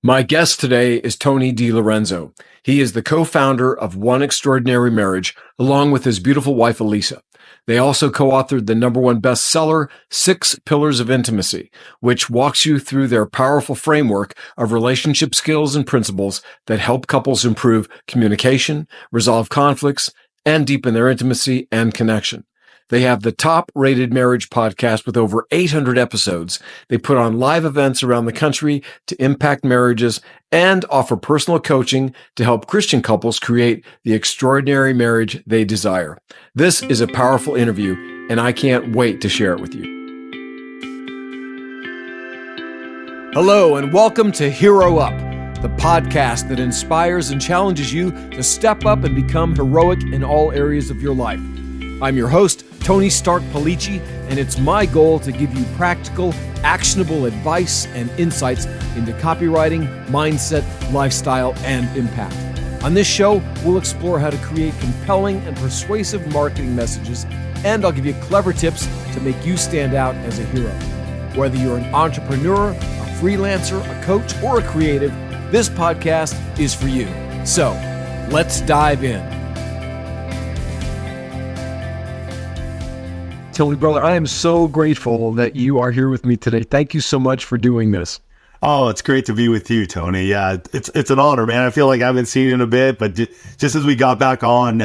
My guest today is Tony DiLorenzo. He is the co-founder of One Extraordinary Marriage, along with his beautiful wife, Alisa. They also co-authored the #1 bestseller, 6 Pillars of Intimacy, which walks you through their powerful framework of relationship skills and principles that help couples improve communication, resolve conflicts, and deepen their intimacy and connection. They have the top-rated marriage podcast with over 800 episodes. They put on live events around the country to impact marriages and offer personal coaching to help Christian couples create the extraordinary marriage they desire. This is a powerful interview, and I can't wait to share it with you. Hello, and welcome to Hero Up, the podcast that inspires and challenges you to step up and become heroic in all areas of your life. I'm your host, Tony Stark Polici, and it's my goal to give you practical, actionable advice and insights into copywriting, mindset, lifestyle, and impact. On this show, we'll explore how to create compelling and persuasive marketing messages, and I'll give you clever tips to make you stand out as a hero. Whether you're an entrepreneur, a freelancer, a coach, or a creative, this podcast is for you. So, let's dive in. Tony, brother, I am so grateful that you are here with me today. Thank you so much for doing this. Oh, it's great to be with you, Tony. Yeah, it's an honor, man. I feel like I haven't seen you in a bit, but just as we got back on,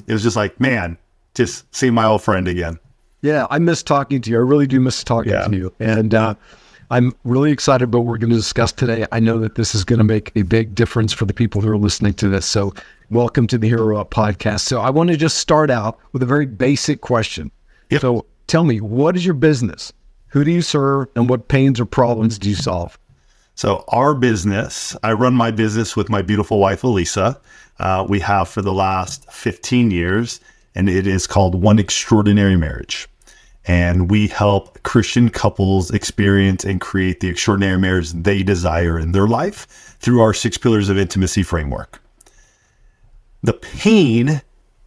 it was just like, man, just seeing my old friend again. Yeah, I miss talking to you. I really do miss talking to you. And I'm really excited about what we're going to discuss today. I know that this is going to make a big difference for the people who are listening to this. So welcome to the Hero Up podcast. So I want to just start out with a very basic question. Yep. So tell me, what is your business? Who do you serve, and what pains or problems do you solve? So our business, I run my business with my beautiful wife, Alisa. We have for the last 15 years, and it is called One Extraordinary Marriage. And we help Christian couples experience and create the extraordinary marriage they desire in their life through our 6 Pillars of Intimacy framework. The pain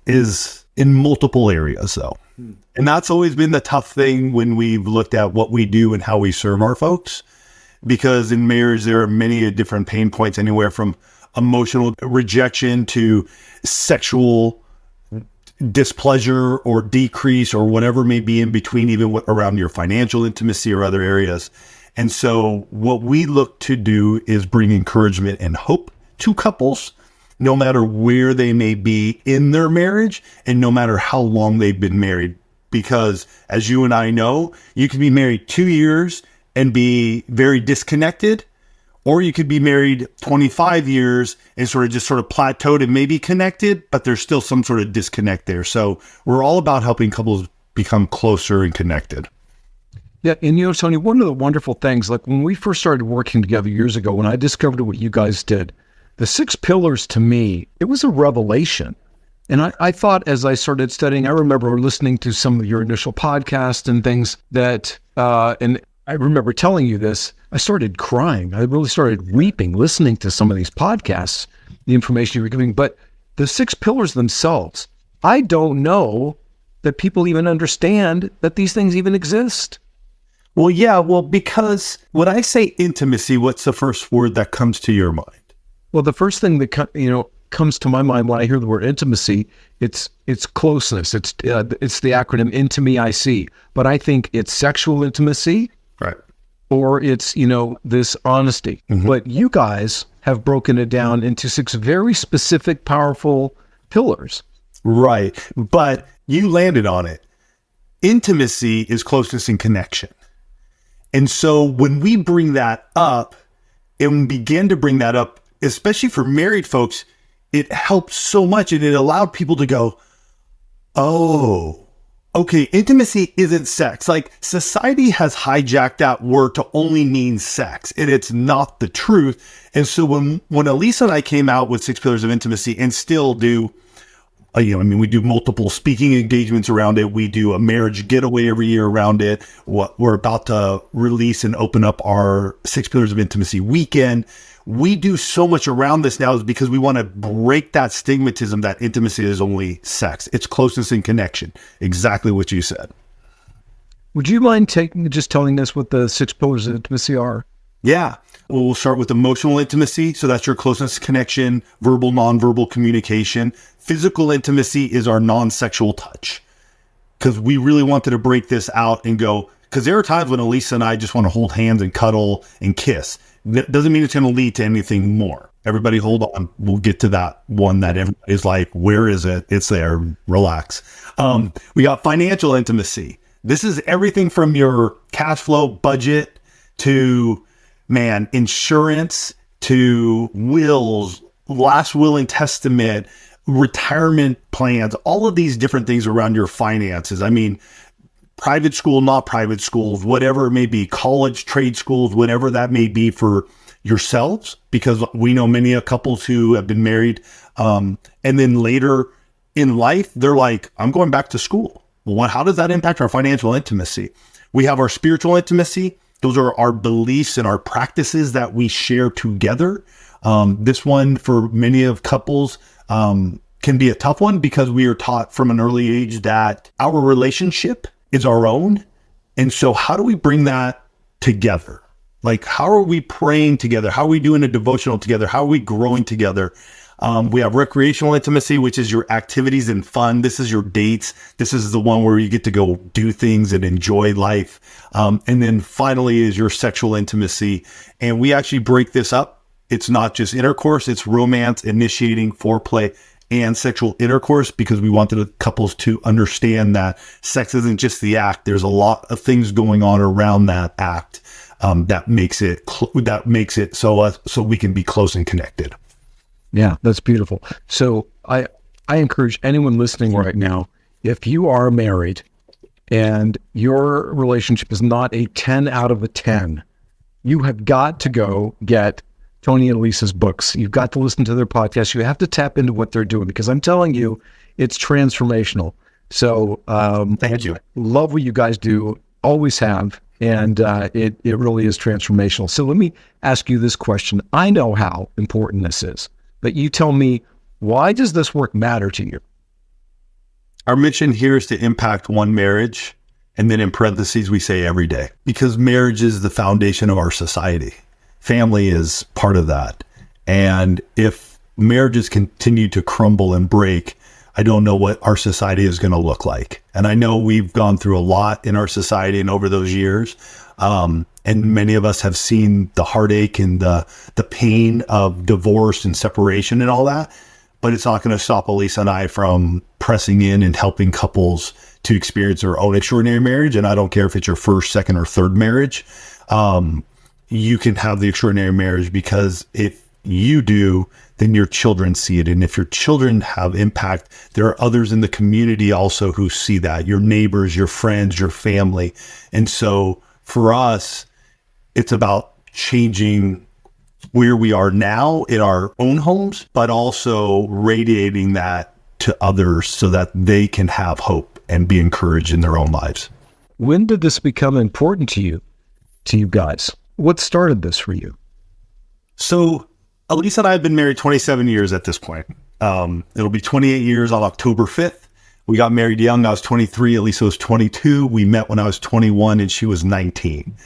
is in multiple areas, though. And that's always been the tough thing when we've looked at what we do and how we serve our folks. Because in marriage, there are many different pain points, anywhere from emotional rejection to sexual displeasure or decrease or whatever may be in between, even around your financial intimacy or other areas. And so what we look to do is bring encouragement and hope to couples, no matter where they may be in their marriage and no matter how long they've been married. Because as you and I know, you can be married 2 years and be very disconnected, or you could be married 25 years and sort of plateaued and maybe connected, but there's still some sort of disconnect there. So we're all about helping couples become closer and connected. Yeah, and Tony, one of the wonderful things, like when we first started working together years ago, when I discovered what you guys did, the 6 pillars to me, it was a revelation. And I thought as I started studying, I remember listening to some of your initial podcasts and things that, and I remember telling you this, I started crying. I really started weeping, listening to some of these podcasts, the information you were giving. But the 6 pillars themselves, I don't know that people even understand that these things even exist. Well, yeah, because when I say intimacy, what's the first word that comes to your mind? Well, the first thing that comes to my mind when I hear the word intimacy, it's closeness. It's the acronym INTIMIC. But I think it's sexual intimacy, right? Or it's this honesty. Mm-hmm. But you guys have broken it down into 6 very specific, powerful pillars. Right. But you landed on it. Intimacy is closeness and connection. And so when we bring that up and begin to bring that up, especially for married folks, it helps so much, and it allowed people to go, oh, okay, intimacy isn't sex. Like, society has hijacked that word to only mean sex, and it's not the truth. And so when Alisa and I came out with 6 Pillars of Intimacy, and still do, we do multiple speaking engagements around it. We do a marriage getaway every year around it. What we're about to release and open up our 6 Pillars of Intimacy weekend. We do so much around this now is because we want to break that stigmatism that intimacy is only sex. It's closeness and connection. Exactly what you said. Would you mind telling us what the 6 pillars of intimacy are? Yeah. Well, we'll start with emotional intimacy. So that's your closeness connection, verbal, nonverbal communication. Physical intimacy is our non-sexual touch. Because we really wanted to break this out and go, because there are times when Alisa and I just want to hold hands and cuddle and kiss. That doesn't mean it's going to lead to anything more. Everybody hold on. We'll get to that one that everybody's like, where is it? It's there. Relax. We got financial intimacy. This is everything from your cash flow budget to, insurance, to wills, last will and testament, retirement plans, all of these different things around your finances. I mean, private school, not private schools, whatever it may be, college, trade schools, whatever that may be for yourselves, because we know many couples who have been married. And then later in life, they're like, I'm going back to school. Well, how does that impact our financial intimacy? We have our spiritual intimacy. Those are our beliefs and our practices that we share together. This one for many of couples, can be a tough one because we are taught from an early age that our relationship is our own. And so how do we bring that together? Like, how are we praying together? How are we doing a devotional together? How are we growing together? We have recreational intimacy, which is your activities and fun. This is your dates. This is the one where you get to go do things and enjoy life. And then finally is your sexual intimacy. And we actually break this up. It's not just intercourse, it's romance, initiating, foreplay, and sexual intercourse, because we wanted the couples to understand that sex isn't just the act. There's a lot of things going on around that act that makes it so we can be close and connected. Yeah, that's beautiful. So I encourage anyone listening right now, if you are married and your relationship is not a 10 out of a 10, you have got to go get Tony and Alisa's books. You've got to listen to their podcast. You have to tap into what they're doing, because I'm telling you, it's transformational. So thank you. Love what you guys do, always have. And it really is transformational. So let me ask you this question. I know how important this is, but you tell me, why does this work matter to you? Our mission here is to impact one marriage. And then in parentheses, we say every day, because marriage is the foundation of our society. Family is part of that. And if marriages continue to crumble and break, I don't know what our society is going to look like. And I know we've gone through a lot in our society and over those years. And many of us have seen the heartache and the pain of divorce and separation and all that. But it's not going to stop Alisa and I from pressing in and helping couples to experience their own extraordinary marriage. And I don't care if it's your first, second, or third marriage. You can have the extraordinary marriage, because if you do, then your children see it. And if your children have impact, there are others in the community also who see that, your neighbors, your friends, your family. And so for us, it's about changing where we are now in our own homes, but also radiating that to others so that they can have hope and be encouraged in their own lives. When did this become important to you guys? What started this for you? So Alisa and I have been married 27 years at this point. It'll be 28 years on October 5th. We got married young. I was 23. Alisa was 22. We met when I was 21 and she was 19.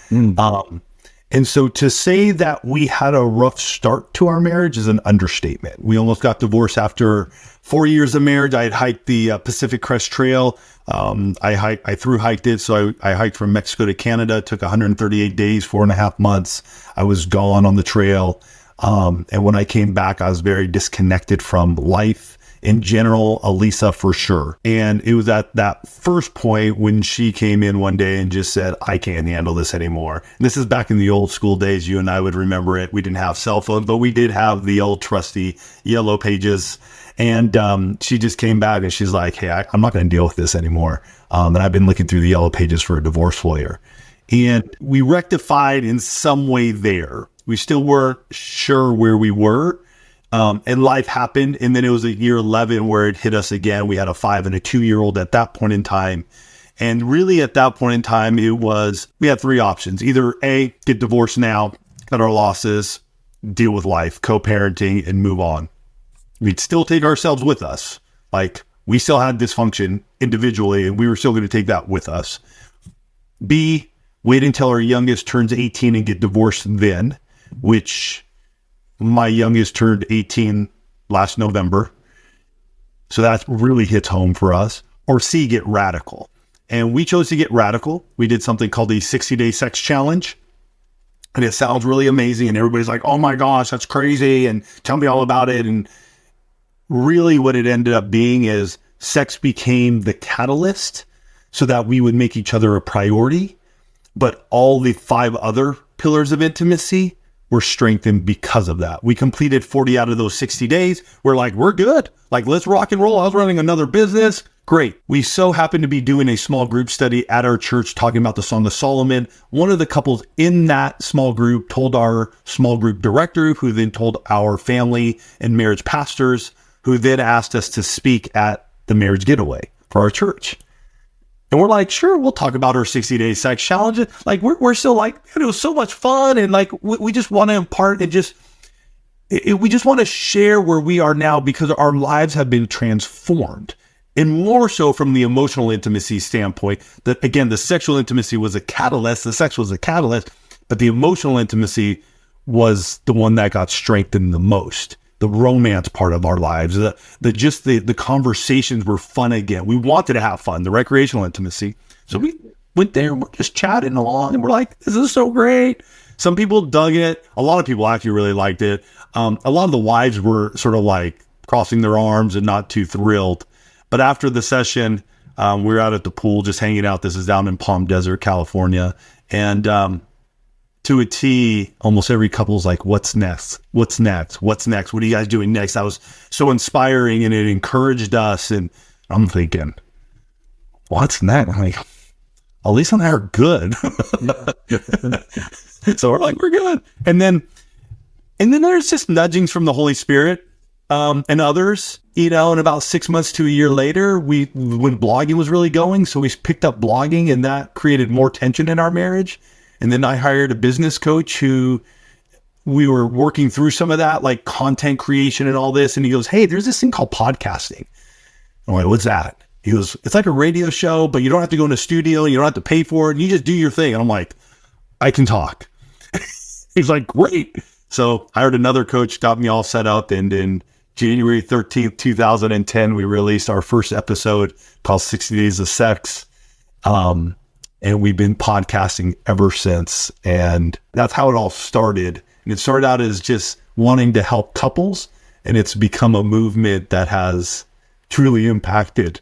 And so to say that we had a rough start to our marriage is an understatement. We almost got divorced after 4 years of marriage. I had hiked the Pacific Crest Trail. I through hiked it. So I hiked from Mexico to Canada. It took 138 days, 4.5 months. I was gone on the trail. And when I came back, I was very disconnected from life in general, Alisa for sure. And it was at that first point when she came in one day and just said, I can't handle this anymore. And this is back in the old school days. You and I would remember it. We didn't have cell phones, but we did have the old trusty yellow pages. And she just came back and she's like, hey, I'm not going to deal with this anymore. And I've been looking through the yellow pages for a divorce lawyer. And we rectified in some way there. We still weren't sure where we were. And life happened. And then it was year 11 where it hit us again. We had a 5 and a 2-year-old at that point in time. And really at that point in time, we had 3 options. Either A, get divorced now, cut our losses, deal with life, co-parenting, and move on. We'd still take ourselves with us. Like, we still had dysfunction individually, and we were still going to take that with us. B, wait until our youngest turns 18 and get divorced then, which my youngest turned 18 last November. So that really hits home for us. Or C, get radical. And we chose to get radical. We did something called the 60-day sex challenge. And it sounds really amazing. And everybody's like, oh my gosh, that's crazy. And tell me all about it. And really what it ended up being is sex became the catalyst so that we would make each other a priority. But all the 5 other pillars of intimacy were strengthened because of that. We completed 40 out of those 60 days. We're like, we're good. Like, let's rock and roll. I was running another business. Great. We so happened to be doing a small group study at our church talking about the Song of Solomon. One of the couples in that small group told our small group director, who then told our family and marriage pastors, who then asked us to speak at the marriage getaway for our church. And we're like, sure, we'll talk about our 60-day sex challenge. Like, we're still like, it was so much fun. And like, we just want to impart and we just want to share where we are now because our lives have been transformed. And more so from the emotional intimacy standpoint, that again, the sexual intimacy was a catalyst, the sex was a catalyst, but the emotional intimacy was the one that got strengthened the most. The romance part of our lives, the conversations were fun again. We wanted to have fun, the recreational intimacy. So we went there and we're just chatting along and we're like, this is so great. Some people dug it. A lot of people actually really liked it. A lot of the wives were sort of like crossing their arms and not too thrilled. But after the session, we were out at the pool just hanging out. This is down in Palm Desert, California. And to a T, almost every couple's like, what's next? What's next? What's next? What are you guys doing next? That was so inspiring and it encouraged us. And I'm thinking, what's next? I'm like, Alisa and I are good. So we're like, we're good. And then there's just nudgings from the Holy Spirit and others, and about 6 months to a year later, when blogging was really going, so we picked up blogging and that created more tension in our marriage. And then I hired a business coach who we were working through some of that, like content creation and all this. And he goes, hey, there's this thing called podcasting. I'm like, what's that? He goes, it's like a radio show, but you don't have to go in a studio. You don't have to pay for it. And you just do your thing. And I'm like, I can talk. He's like, great. So I hired another coach, got me all set up. And in January 13th, 2010, we released our first episode called 60 Days of Sex. And we've been podcasting ever since. And that's how it all started. And it started out as just wanting to help couples. And it's become a movement that has truly impacted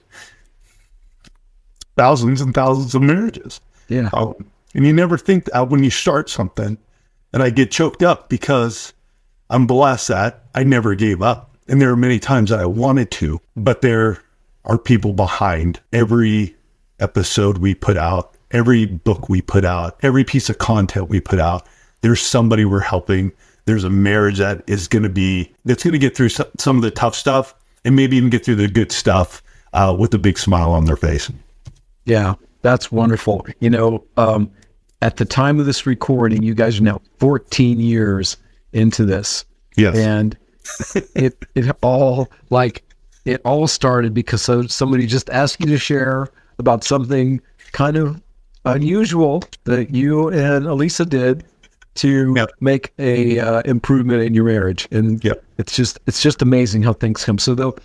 thousands and thousands of marriages. Yeah. And you never think that when you start something, and I get choked up because I'm blessed that I never gave up. And there are many times that I wanted to, but there are people behind every episode we put out, every book we put out, every piece of content we put out. There's somebody we're helping. There's a marriage that's going to get through some of the tough stuff and maybe even get through the good stuff with a big smile on their face. Yeah, that's wonderful. At the time of this recording, you guys are now 14 years into this. Yes. And it all started because somebody just asked you to share about something kind of unusual that you and Alisa did to make a improvement in your marriage. And it's just amazing how things come. So though,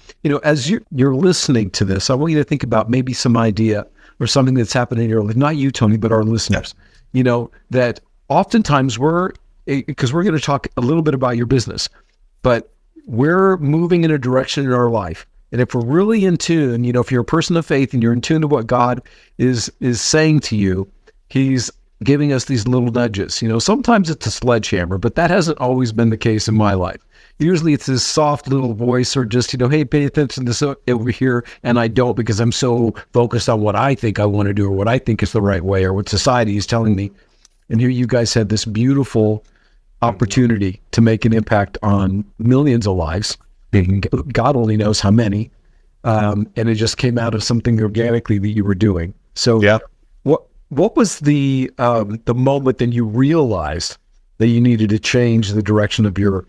as you're listening to this, I want you to think about maybe some idea or something that's happened in your life, not you, Tony, but our listeners, that oftentimes because we're going to talk a little bit about your business, but we're moving in a direction in our life. And if we're really in tune, if you're a person of faith and you're in tune to what God is saying to you, he's giving us these little nudges. Sometimes it's a sledgehammer, but that hasn't always been the case in my life. Usually it's this soft little voice or just, hey, pay attention to this over here. And I don't, because I'm so focused on what I think I want to do or what I think is the right way or what society is telling me. And here you guys had this beautiful opportunity to make an impact on millions of lives. God only knows how many. And it just came out of something organically that you were doing. So what was the moment that you realized that you needed to change the direction of your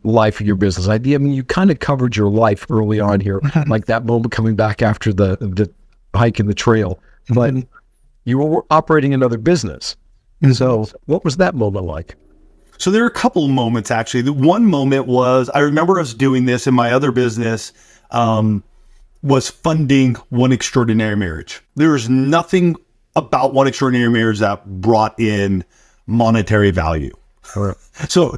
life, or your business idea? I mean, you kind of covered your life early on here, like that moment coming back after the hike in the trail. But you were operating another business. And so what was that moment like? So there are a couple of moments, actually. The one moment was, I remember us doing this in my other business, was funding One Extraordinary Marriage. There was nothing about One Extraordinary Marriage that brought in monetary value. Right. So,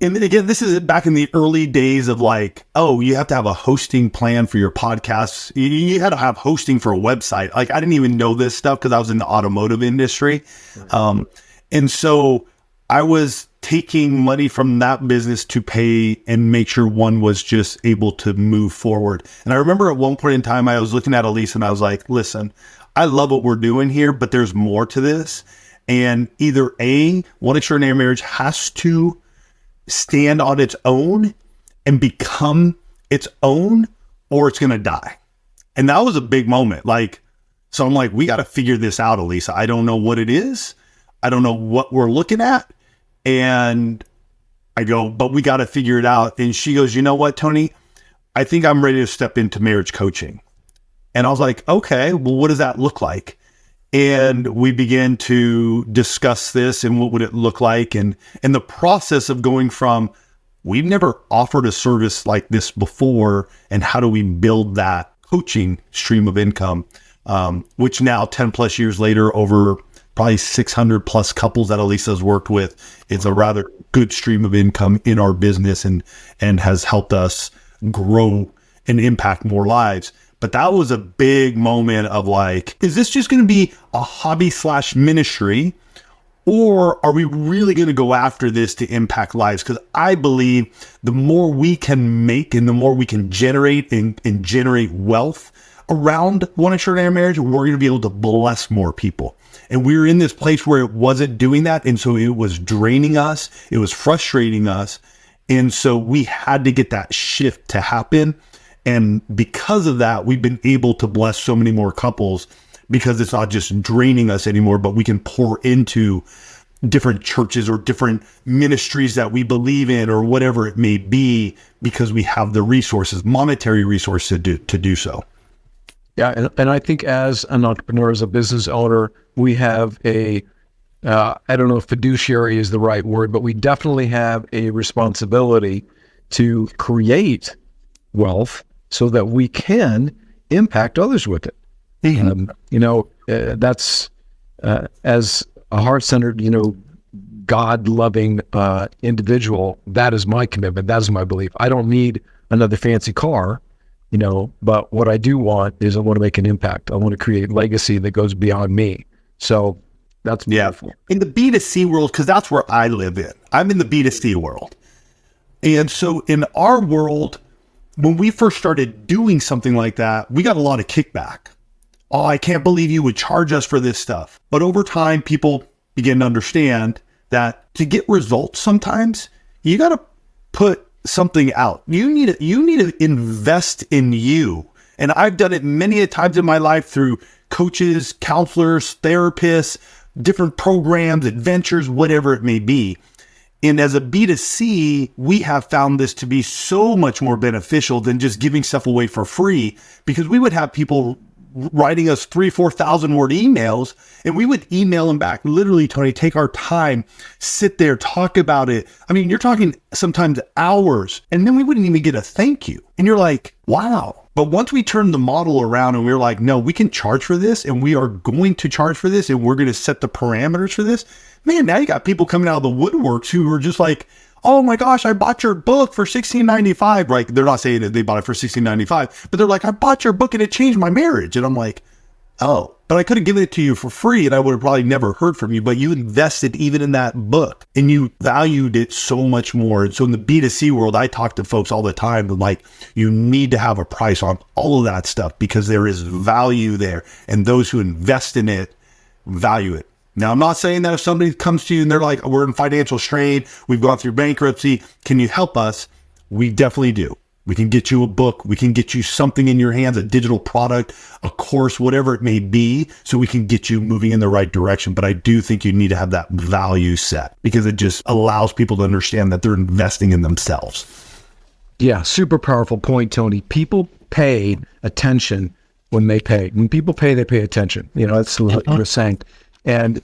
and then again, this is back in the early days of like, oh, you have to have a hosting plan for your podcasts. You had to have hosting for a website. Like, I didn't even know this stuff because I was in the automotive industry. And so I was taking money from that business to pay and make sure one was just able to move forward. And I remember at one point in time, I was looking at Alisa and I was like, listen, I love what we're doing here, but there's more to this. And either A, One Extraordinary Marriage has to stand on its own and become its own, or it's going to die. And that was a big moment. Like, so I'm like, we got to figure this out, Alisa. I don't know what it is. I don't know what we're looking at. And I go, but we got to figure it out. And she goes, you know what, Tony, I think I'm ready to step into marriage coaching. And I was like, okay, well, what does that look like? And we began to discuss this and what would it look like. And the process of going from, we've never offered a service like this before, and how do we build that coaching stream of income, which now 10 plus years later, over probably 600 plus couples that Alisa's worked with, it's a rather good stream of income in our business and has helped us grow and impact more lives. But that was a big moment of like, is this just going to be a hobby / ministry, or are we really going to go after this to impact lives? Because I believe the more we can make and the more we can generate and generate wealth around One Extraordinary Marriage, we're going to be able to bless more people. And we were in this place where it wasn't doing that. And so it was draining us. It was frustrating us. And so we had to get that shift to happen. And because of that, we've been able to bless so many more couples, because it's not just draining us anymore, but we can pour into different churches or different ministries that we believe in or whatever it may be, because we have the resources, monetary resources to do so. Yeah. And I think as an entrepreneur, as a business owner, we have I don't know if fiduciary is the right word, but we definitely have a responsibility to create wealth so that we can impact others with it. Mm-hmm. That's as a heart-centered, God-loving individual, that is my commitment. That is my belief. I don't need another fancy car, but what I do want is I want to make an impact. I want to create legacy that goes beyond me. So that's beautiful. In the B2C world, because that's where I live in. I'm in the B2C world. And so in our world, when we first started doing something like that, we got a lot of kickback. Oh, I can't believe you would charge us for this stuff. But over time, people begin to understand that to get results, sometimes you got to put something out. You need to invest in you. And I've done it many a times in my life through coaches, counselors, therapists, different programs, adventures, whatever it may be. And as a B2C, we have found this to be so much more beneficial than just giving stuff away for free, because we would have people writing us 3,000-4,000 word emails, and we would email them back. Literally, Tony, take our time, sit there, talk about it. I mean, you're talking sometimes hours, and then we wouldn't even get a thank you. And you're like, wow. But once we turned the model around and we were like, no, we can charge for this, and we are going to charge for this, and we're going to set the parameters for this. Man, now you got people coming out of the woodworks who are just like, oh my gosh, I bought your book for $16.95. Like, they're not saying that they bought it for $16.95, but they're like, I bought your book and it changed my marriage. And I'm like, oh, but I could have given it to you for free and I would have probably never heard from you, but you invested even in that book and you valued it so much more. And so in the B2C world, I talk to folks all the time, like, you need to have a price on all of that stuff because there is value there. And those who invest in it value it. Now, I'm not saying that if somebody comes to you and they're like, we're in financial strain, we've gone through bankruptcy, can you help us? We definitely do. We can get you a book. We can get you something in your hands, a digital product, a course, whatever it may be, so we can get you moving in the right direction. But I do think you need to have that value set because it just allows people to understand that they're investing in themselves. Yeah, super powerful point, Tony. People pay attention when they pay. When people pay, they pay attention. That's what you're saying. And,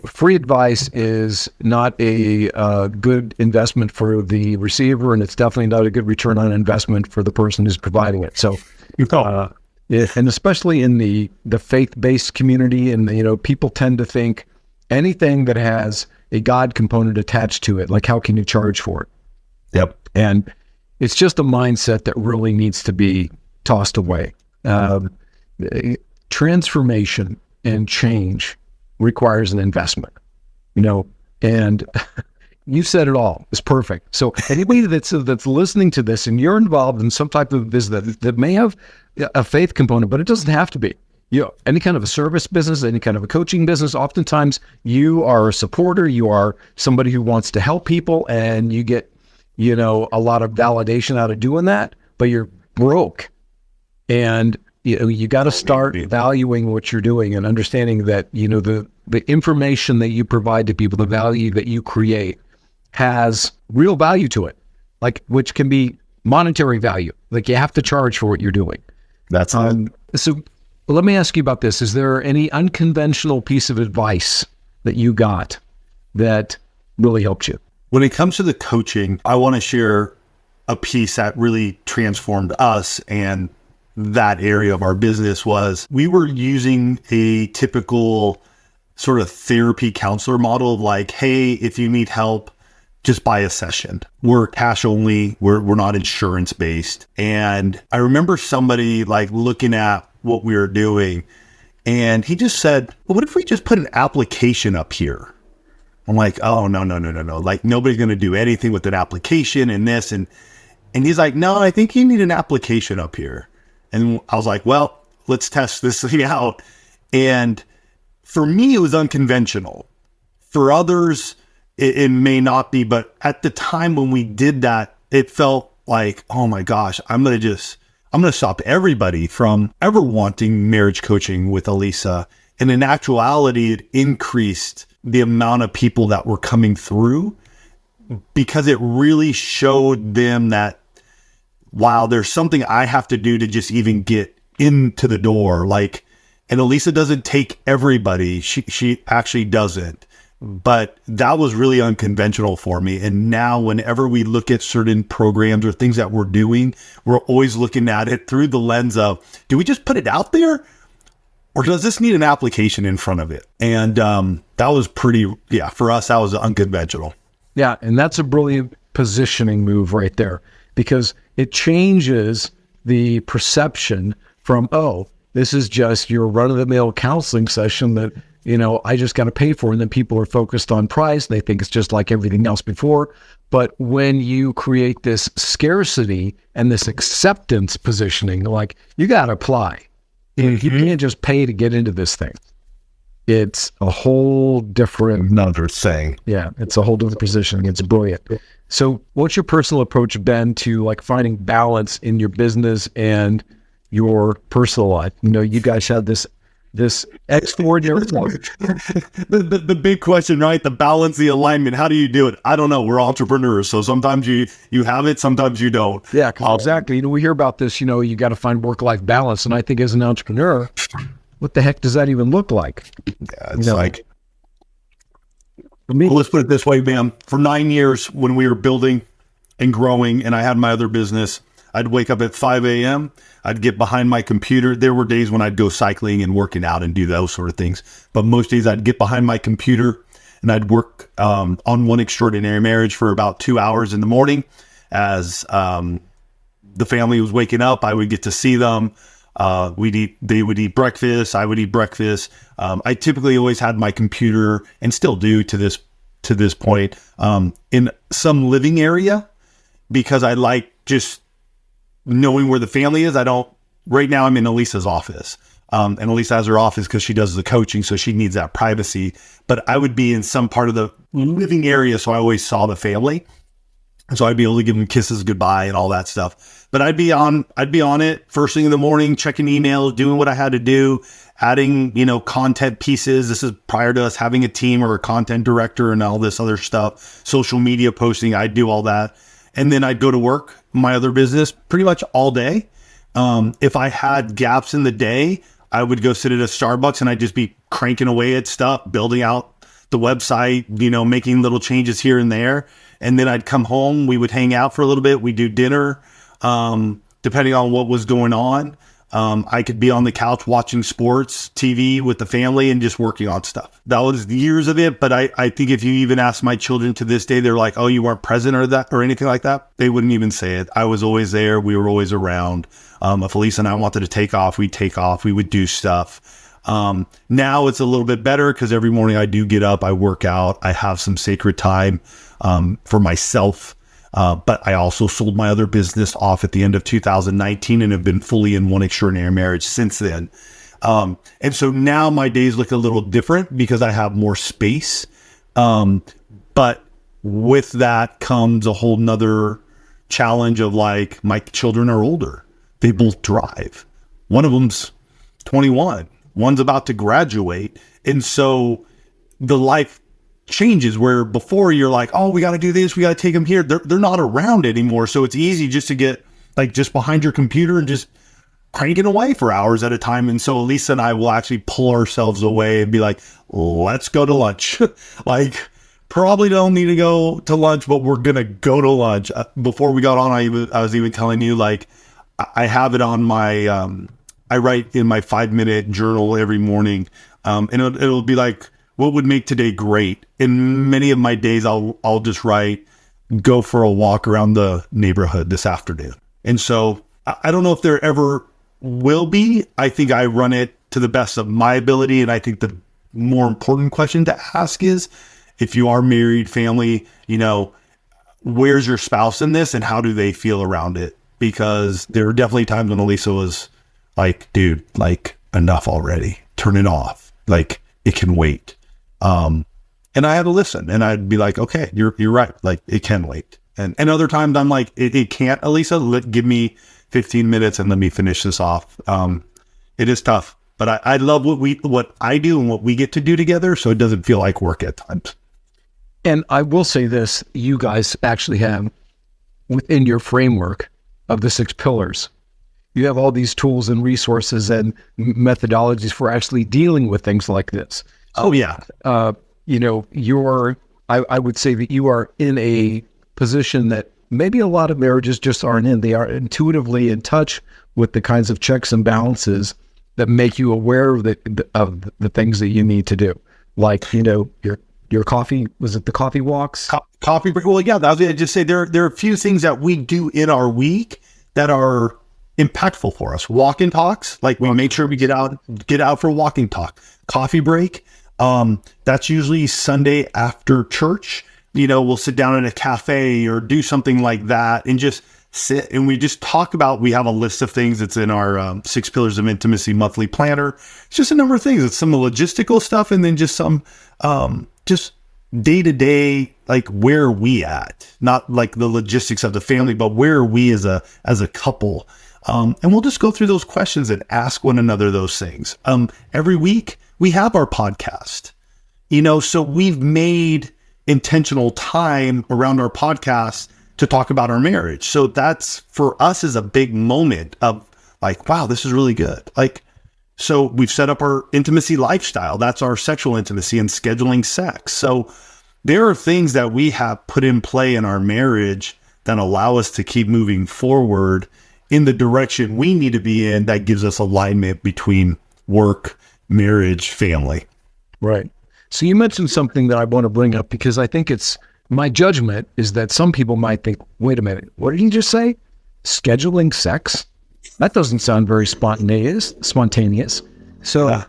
free advice is not a good investment for the receiver, and it's definitely not a good return on investment for the person who's providing it. So, and especially in the faith-based community, and people tend to think anything that has a God component attached to it, like how can you charge for it? Yep. And it's just a mindset that really needs to be tossed away. Transformation and change requires an investment, and you said it all. It's perfect. So anybody that's listening to this and you're involved in some type of business that may have a faith component, but it doesn't have to be. Any kind of a service business, any kind of a coaching business, oftentimes you are a supporter, you are somebody who wants to help people, and you get, a lot of validation out of doing that, but you're broke. And you got to start valuing what you're doing and understanding that, the information that you provide to people, the value that you create has real value to it, which can be monetary value. You have to charge for what you're doing. That's so let me ask you about this. Is there any unconventional piece of advice that you got that really helped you? When it comes to the coaching, I want to share a piece that really transformed us, and that area of our business was we were using a typical sort of therapy counselor model of hey, if you need help, just buy a session. We're cash only. We're not insurance based. And I remember somebody looking at what we were doing, and he just said, well, what if we just put an application up here? I'm like, oh, no. Nobody's going to do anything with an application and this. And he's like, no, I think you need an application up here. And I was like, well, let's test this thing out. And for me, it was unconventional. For others, it may not be. But at the time when we did that, it felt like, oh my gosh, I'm going to stop everybody from ever wanting marriage coaching with Alisa. And in actuality, it increased the amount of people that were coming through, because it really showed them that, wow, there's something I have to do to just even get into the door. And Alisa doesn't take everybody. She actually doesn't. But that was really unconventional for me. And now whenever we look at certain programs or things that we're doing, we're always looking at it through the lens of, do we just put it out there? Or does this need an application in front of it? And that was for us, that was unconventional. Yeah, and that's a brilliant positioning move right there, because it changes the perception from, oh, this is just your run-of-the-mill counseling session that, I just got to pay for. And then people are focused on price. They think it's just like everything else before. But when you create this scarcity and this acceptance positioning, you got to apply. You can't just pay to get into this thing. It's a whole different... Another thing. Yeah, it's a whole different positioning. It's brilliant. So what's your personal approach been to finding balance in your business and your personal life? You guys had this extraordinary... the big question, right? The balance, the alignment. How do you do it? I don't know. We're entrepreneurs. So sometimes you have it, sometimes you don't. Yeah, exactly. We hear about this, you got to find work-life balance. And I think as an entrepreneur, what the heck does that even look like? Yeah, it's for me, well, let's put it this way, man. For 9 years when we were building and growing and I had my other business, I'd wake up at 5 a.m. I'd get behind my computer. There were days when I'd go cycling and working out and do those sort of things. But most days I'd get behind my computer and I'd work on One Extraordinary Marriage for about 2 hours in the morning. As the family was waking up, I would get to see them. They would eat breakfast. I would eat breakfast. I typically always had my computer, and still do to this point, in some living area, because I like just knowing where the family is. Right now I'm in Alisa's office. And Alisa has her office because she does the coaching, so she needs that privacy. But I would be in some part of the living area, so I always saw the family. And so I'd be able to give them kisses goodbye and all that stuff. But I'd be on it first thing in the morning, checking emails, doing what I had to do, adding, content pieces. This is prior to us having a team or a content director and all this other stuff, social media posting. I'd do all that. And then I'd go to work, my other business, pretty much all day. If I had gaps in the day, I would go sit at a Starbucks and I'd just be cranking away at stuff, building out the website, making little changes here and there. And then I'd come home, we would hang out for a little bit. We'd do dinner, depending on what was going on. I could be on the couch watching sports, TV with the family and just working on stuff. That was years of it. But I think if you even ask my children to this day, they're like, oh, you weren't present or anything like that. They wouldn't even say it. I was always there. We were always around. If Alisa and I wanted to take off, we'd take off. We would do stuff. Now it's a little bit better because every morning I do get up, I work out, I have some sacred time for myself. But I also sold my other business off at the end of 2019 and have been fully in One Extraordinary Marriage since then. And so now my days look a little different because I have more space. But with that comes a whole nother challenge of like, my children are older. They both drive. One of them's 21. One's about to graduate. And so the life changes where before you're like, oh, we got to do this. We got to take them here. They're not around anymore. So it's easy just to get like just behind your computer and just cranking away for hours at a time. And so Alisa and I will actually pull ourselves away and be like, let's go to lunch. Like probably don't need to go to lunch, but we're going to go to lunch. Before we got on, I was even telling you, like, I have it on my, I write in my 5-minute journal every morning. And it'll be like, what would make today great? In many of my days, I'll just write, go for a walk around the neighborhood this afternoon. And so I don't know if there ever will be. I think I run it to the best of my ability. And I think the more important question to ask is, if you are married, family, where's your spouse in this and how do they feel around it? Because there are definitely times when Alisa was like, dude, like enough already, turn it off. Like it can wait. And I had to listen and I'd be like, okay, you're right. Like it can wait. And other times I'm like, it can't, Alisa, give me 15 minutes and let me finish this off. It is tough, but I love what I do and what we get to do together. So it doesn't feel like work at times. And I will say this, you guys actually have within your framework of the 6 pillars, you have all these tools and resources and methodologies for actually dealing with things like this. Oh yeah. I would say that you are in a position that maybe a lot of marriages just aren't in. They are intuitively in touch with the kinds of checks and balances that make you aware of the things that you need to do. Like, your coffee, was it the coffee walks? Coffee break. Well, yeah, I was going to just say there are a few things that we do in our week that are impactful for us. Walk and talks, like we make sure we get out for a walking talk. Coffee break. That's usually Sunday after church. We'll sit down in a cafe or do something like that and just sit and we just talk about, we have a list of things that's in our 6 Pillars of Intimacy monthly planner. It's just a number of things. It's some logistical stuff and then just some, just day to day, like where are we at? Not like the logistics of the family, but where are we as a couple? And we'll just go through those questions and ask one another those things. Every week we have our podcast, so we've made intentional time around our podcast to talk about our marriage. So that's for us is a big moment of like, wow, this is really good. Like, so we've set up our intimacy lifestyle. That's our sexual intimacy and scheduling sex. So there are things that we have put in play in our marriage that allow us to keep moving forward in the direction we need to be in that gives us alignment between work, marriage, family. Right. So you mentioned something that I want to bring up because I think it's my judgment is that some people might think, wait a minute, what did you just say? Scheduling sex? That doesn't sound very spontaneous. So,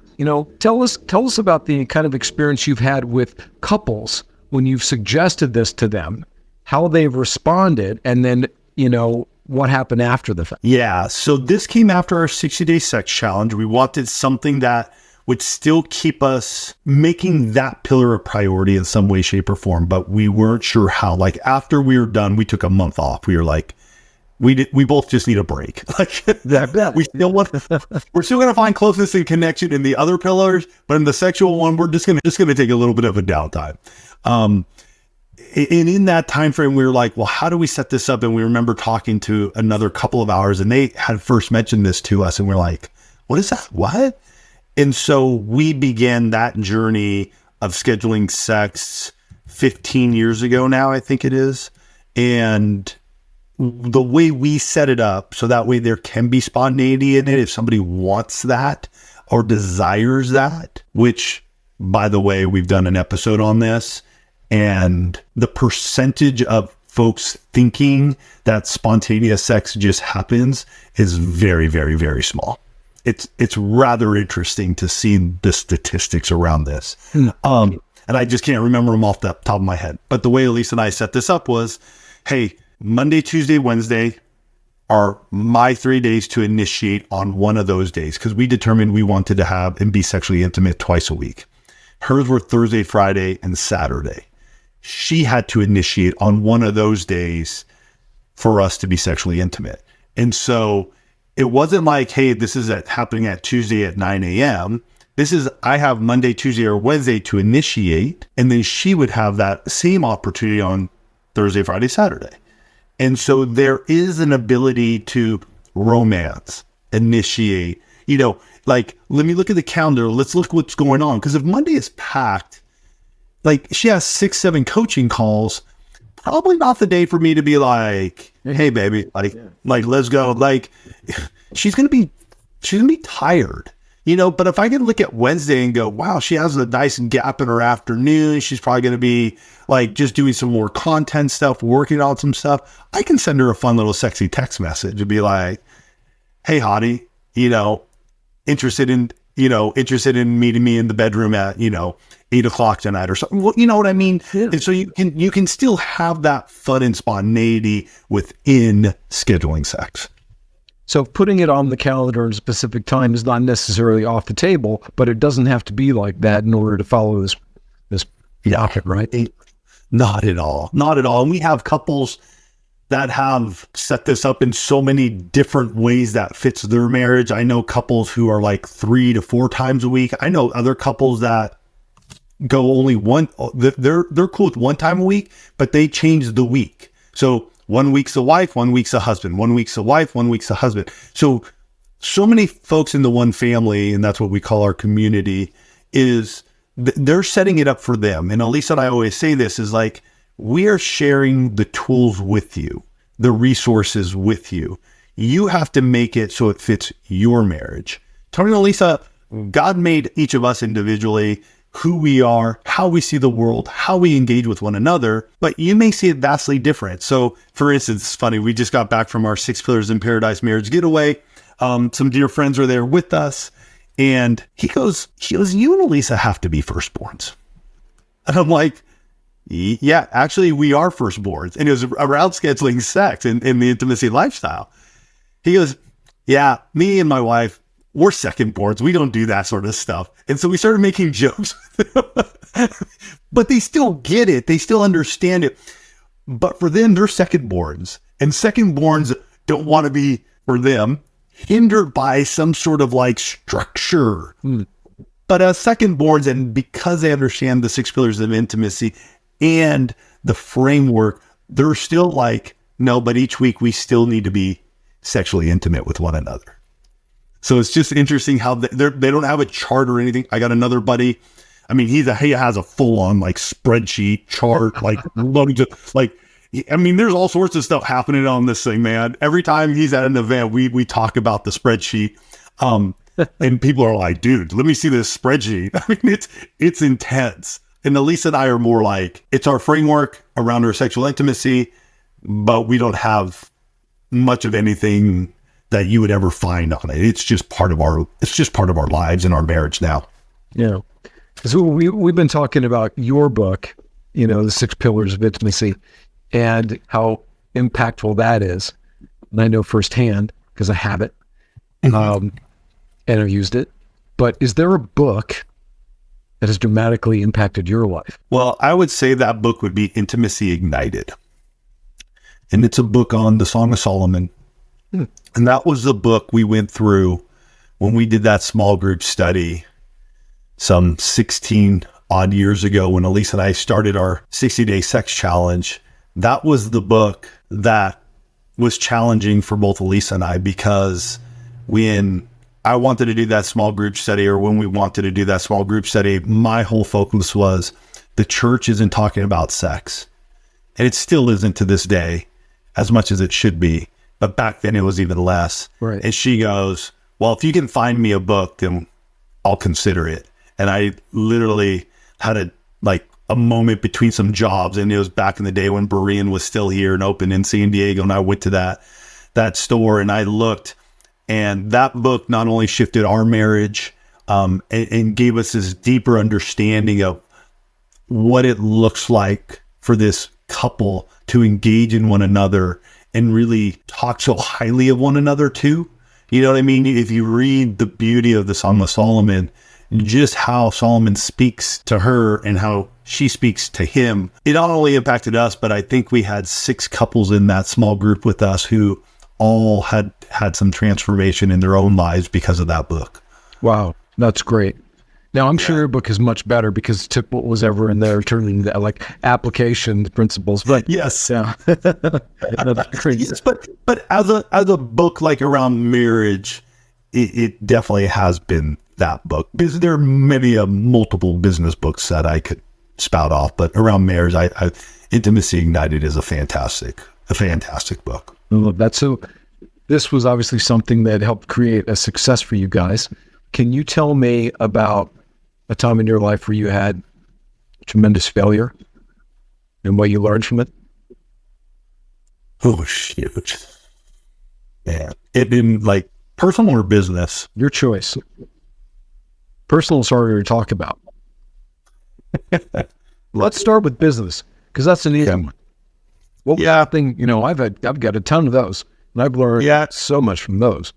tell us about the kind of experience you've had with couples when you've suggested this to them, how they've responded, and then, what happened after the fact. Yeah. So this came after our 60-day sex challenge. We wanted something that would still keep us making that pillar a priority in some way, shape, or form, but we weren't sure how. Like after we were done, we took a month off. We were like, we both just need a break. Like we're still going to find closeness and connection in the other pillars, but in the sexual one, we're just going to take a little bit of a downtime. And in that time frame, we were like, well, how do we set this up? And we remember talking to another couple of hours, and they had first mentioned this to us, and we're like, what is that? What? And so we began that journey of scheduling sex 15 years ago now, I think it is. And the way we set it up, so that way there can be spontaneity in it if somebody wants that or desires that, which, by the way, we've done an episode on this, and the percentage of folks thinking that spontaneous sex just happens is very, very, very small. It's rather interesting to see the statistics around this. And I just can't remember them off the top of my head. But the way Alisa and I set this up was, hey, Monday, Tuesday, Wednesday are my 3 days to initiate on one of those days, because we determined we wanted to have and be sexually intimate twice a week. Hers were Thursday, Friday, and Saturday. She had to initiate on one of those days for us to be sexually intimate. And so it wasn't like, hey, this is happening at Tuesday at 9 a.m. This is, I have Monday, Tuesday, or Wednesday to initiate, and then she would have that same opportunity on Thursday, Friday, Saturday. And so there is an ability to romance, initiate, like, let me look at the calendar. Let's look what's going on. Because if Monday is packed, like she has 6-7 coaching calls, probably not the day for me to be like, hey, baby, like, let's go. Like, she's going to be tired, but if I can look at Wednesday and go, wow, she has a nice gap in her afternoon. She's probably going to be like just doing some more content stuff, working on some stuff. I can send her a fun little sexy text message and be like, hey, hottie, interested in meeting me in the bedroom at, 8:00 tonight or something. Well, you know what I mean? Yeah. And so you can still have that fun and spontaneity within scheduling sex. So putting it on the calendar at a specific time is not necessarily off the table, but it doesn't have to be like that in order to follow this docket, right? Not at all. Not at all. And we have couples that have set this up in so many different ways that fits their marriage. I know couples who are like 3 to 4 times a week. I know other couples that go only one. They're cool with 1 time a week, but they change the week. So 1 week's a wife, 1 week's a husband, 1 week's a wife, 1 week's a husband. So many folks in the one family, and that's what we call our community, is they're setting it up for them. And Alisa and I always say this is like, we are sharing the tools with you, the resources with you. You have to make it so it fits your marriage. Tony and Alisa, God made each of us individually, who we are, how we see the world, how we engage with one another, but you may see it vastly different. So for instance, it's funny, we just got back from our 6 Pillars in Paradise marriage getaway. Some dear friends were there with us, and he goes, you and Alisa have to be firstborns. And I'm like, yeah, actually we are firstborns. And it was around scheduling sex and the intimacy lifestyle. He goes, yeah, me and my wife, we're secondborns. We don't do that sort of stuff. And so we started making jokes with them. But they still get it. They still understand it. But for them, they're secondborns. And secondborns don't want to be, for them, hindered by some sort of like structure. But as secondborns, and because they understand the 6 pillars of intimacy and the framework, they're still like, no, but each week we still need to be sexually intimate with one another. So it's just interesting how they don't have a chart or anything. I got another buddy. I mean, he has a full on like spreadsheet chart, like there's all sorts of stuff happening on this thing, man. Every time he's at an event, we talk about the spreadsheet. And people are like, dude, let me see this spreadsheet. I mean, it's intense. And Alisa and I are more like, it's our framework around our sexual intimacy, but we don't have much of anything that you would ever find on it. It's just part of our lives and our marriage now. Yeah. So we've been talking about your book, the 6 Pillars of Intimacy, and how impactful that is. And I know firsthand because I have it, and I've used it. But is there a book that has dramatically impacted your life? Well, I would say that book would be Intimacy Ignited. And it's a book on the Song of Solomon. And that was the book we went through when we did that small group study some 16 odd years ago when Alisa and I started our 60-day sex challenge, that was the book that was challenging for both Alisa and I, because when I wanted to do that small group study, or when we wanted to do that small group study, my whole focus was the church isn't talking about sex. And it still isn't to this day as much as it should be. But back then it was even less. Right. And she goes, well, if you can find me a book, then I'll consider it. And I literally had a moment between some jobs. And it was back in the day when Berean was still here and open in San Diego. And I went to that store and I looked, and that book not only shifted our marriage, and gave us this deeper understanding of what it looks like for this couple to engage in one another and really talk so highly of one another too. You know what I mean? If you read the beauty of the Song of Solomon, just how Solomon speaks to her and how she speaks to him, it not only impacted us, but I think we had 6 couples in that small group with us who all had some transformation in their own lives because of that book. Wow, that's great. Now, I'm sure your book is much better because it took what was ever in there, turning into like application principles. But yes, yeah, yes, but as a book like around marriage, it definitely has been that book, because there are many multiple business books that I could spout off, but around marriage, I Intimacy Ignited is a fantastic book. I love that. So this was obviously something that helped create a success for you guys. Can you tell me about a time in your life where you had tremendous failure and what you learned from it? Oh, shoot. Man. It in like personal or business? Your choice. Personal is harder to talk about. Let's start with business, because that's an easy one. What was that thing, I've got a ton of those, and I've learned so much from those.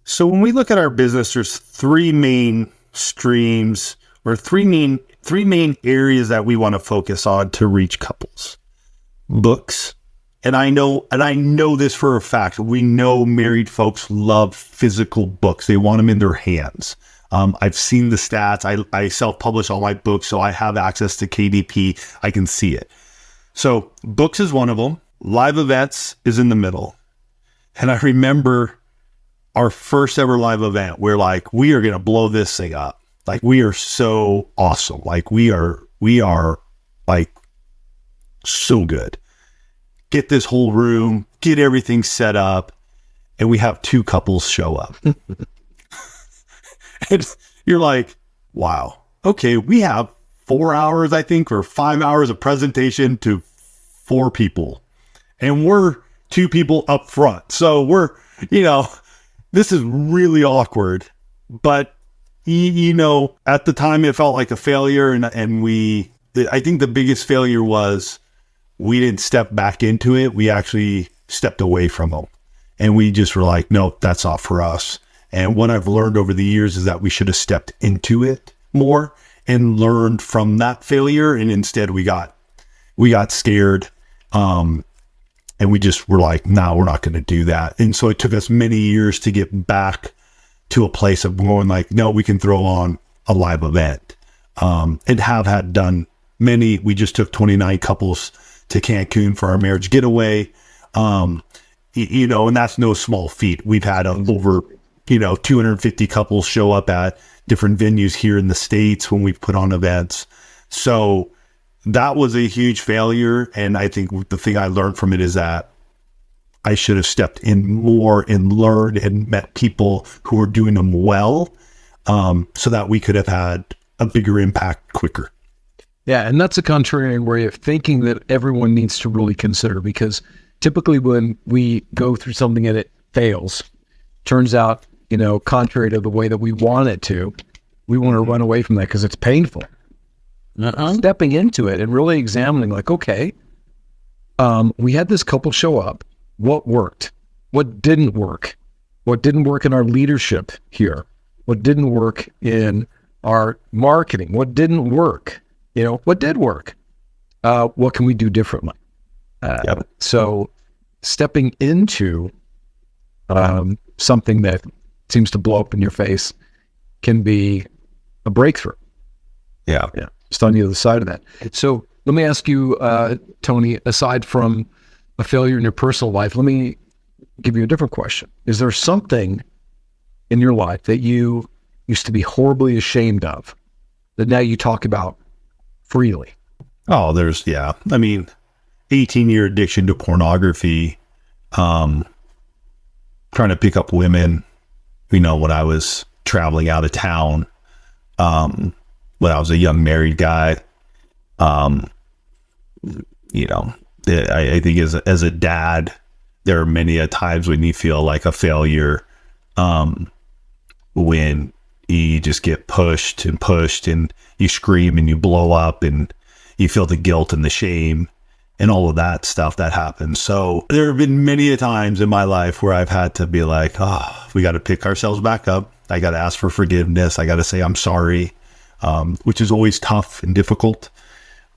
So when we look at our business, there's 3 main streams, or three main areas that we want to focus on to reach couples. Books. And I know this for a fact. We know married folks love physical books. They want them in their hands. I've seen the stats. I self-publish all my books, so I have access to KDP. I can see it. So books is one of them. Live events is in the middle. And I remember our first ever live event, we're like, we are going to blow this thing up. Like, we are so awesome. Like, we are like so good. Get this whole room, get everything set up. And we have 2 couples show up. And you're like, wow, okay, we have 4 hours, I think, or 5 hours of presentation to 4 people. And we're 2 people up front. So we're, this is really awkward. But, at the time it felt like a failure. And I think the biggest failure was we didn't step back into it. We actually stepped away from them. And we just were like, no, that's not for us. And what I've learned over the years is that we should have stepped into it more and learned from that failure. And instead we got scared. And we just were like, no, we're not going to do that. And so it took us many years to get back to a place of going like, no, we can throw on a live event. And have had done many. We just took 29 couples to Cancun for our marriage getaway. And that's no small feat. We've had over 250 couples show up at different venues here in the States when we've put on events. So that was a huge failure. And I think the thing I learned from it is that I should have stepped in more and learned and met people who were doing them well, so that we could have had a bigger impact quicker. Yeah. And that's a contrarian way of thinking that everyone needs to really consider, because typically when we go through something and it fails, turns out, contrary to the way that we want it to, we want to run away from that because it's painful. Stepping into it and really examining, like, okay, we had this couple show up. What worked? What didn't work? What didn't work in our leadership here? What didn't work in our marketing? What didn't work? What did work? What can we do differently? So stepping into something that seems to blow up in your face can be a breakthrough. Yeah. just on the other side of that. So let me ask you, Tony, aside from a failure in your personal life, let me give you a different question. Is there something in your life that you used to be horribly ashamed of that now you talk about freely? Oh, I mean, 18-year addiction to pornography, trying to pick up women, when I was traveling out of town, when I was a young married guy, I think as a dad, there are many a times when you feel like a failure, when you just get pushed and you scream and you blow up and you feel the guilt and the shame and all of that stuff that happens. So there have been many a times in my life where I've had to be like, we got to pick ourselves back up. I got to ask for forgiveness. I got to say, I'm sorry, which is always tough and difficult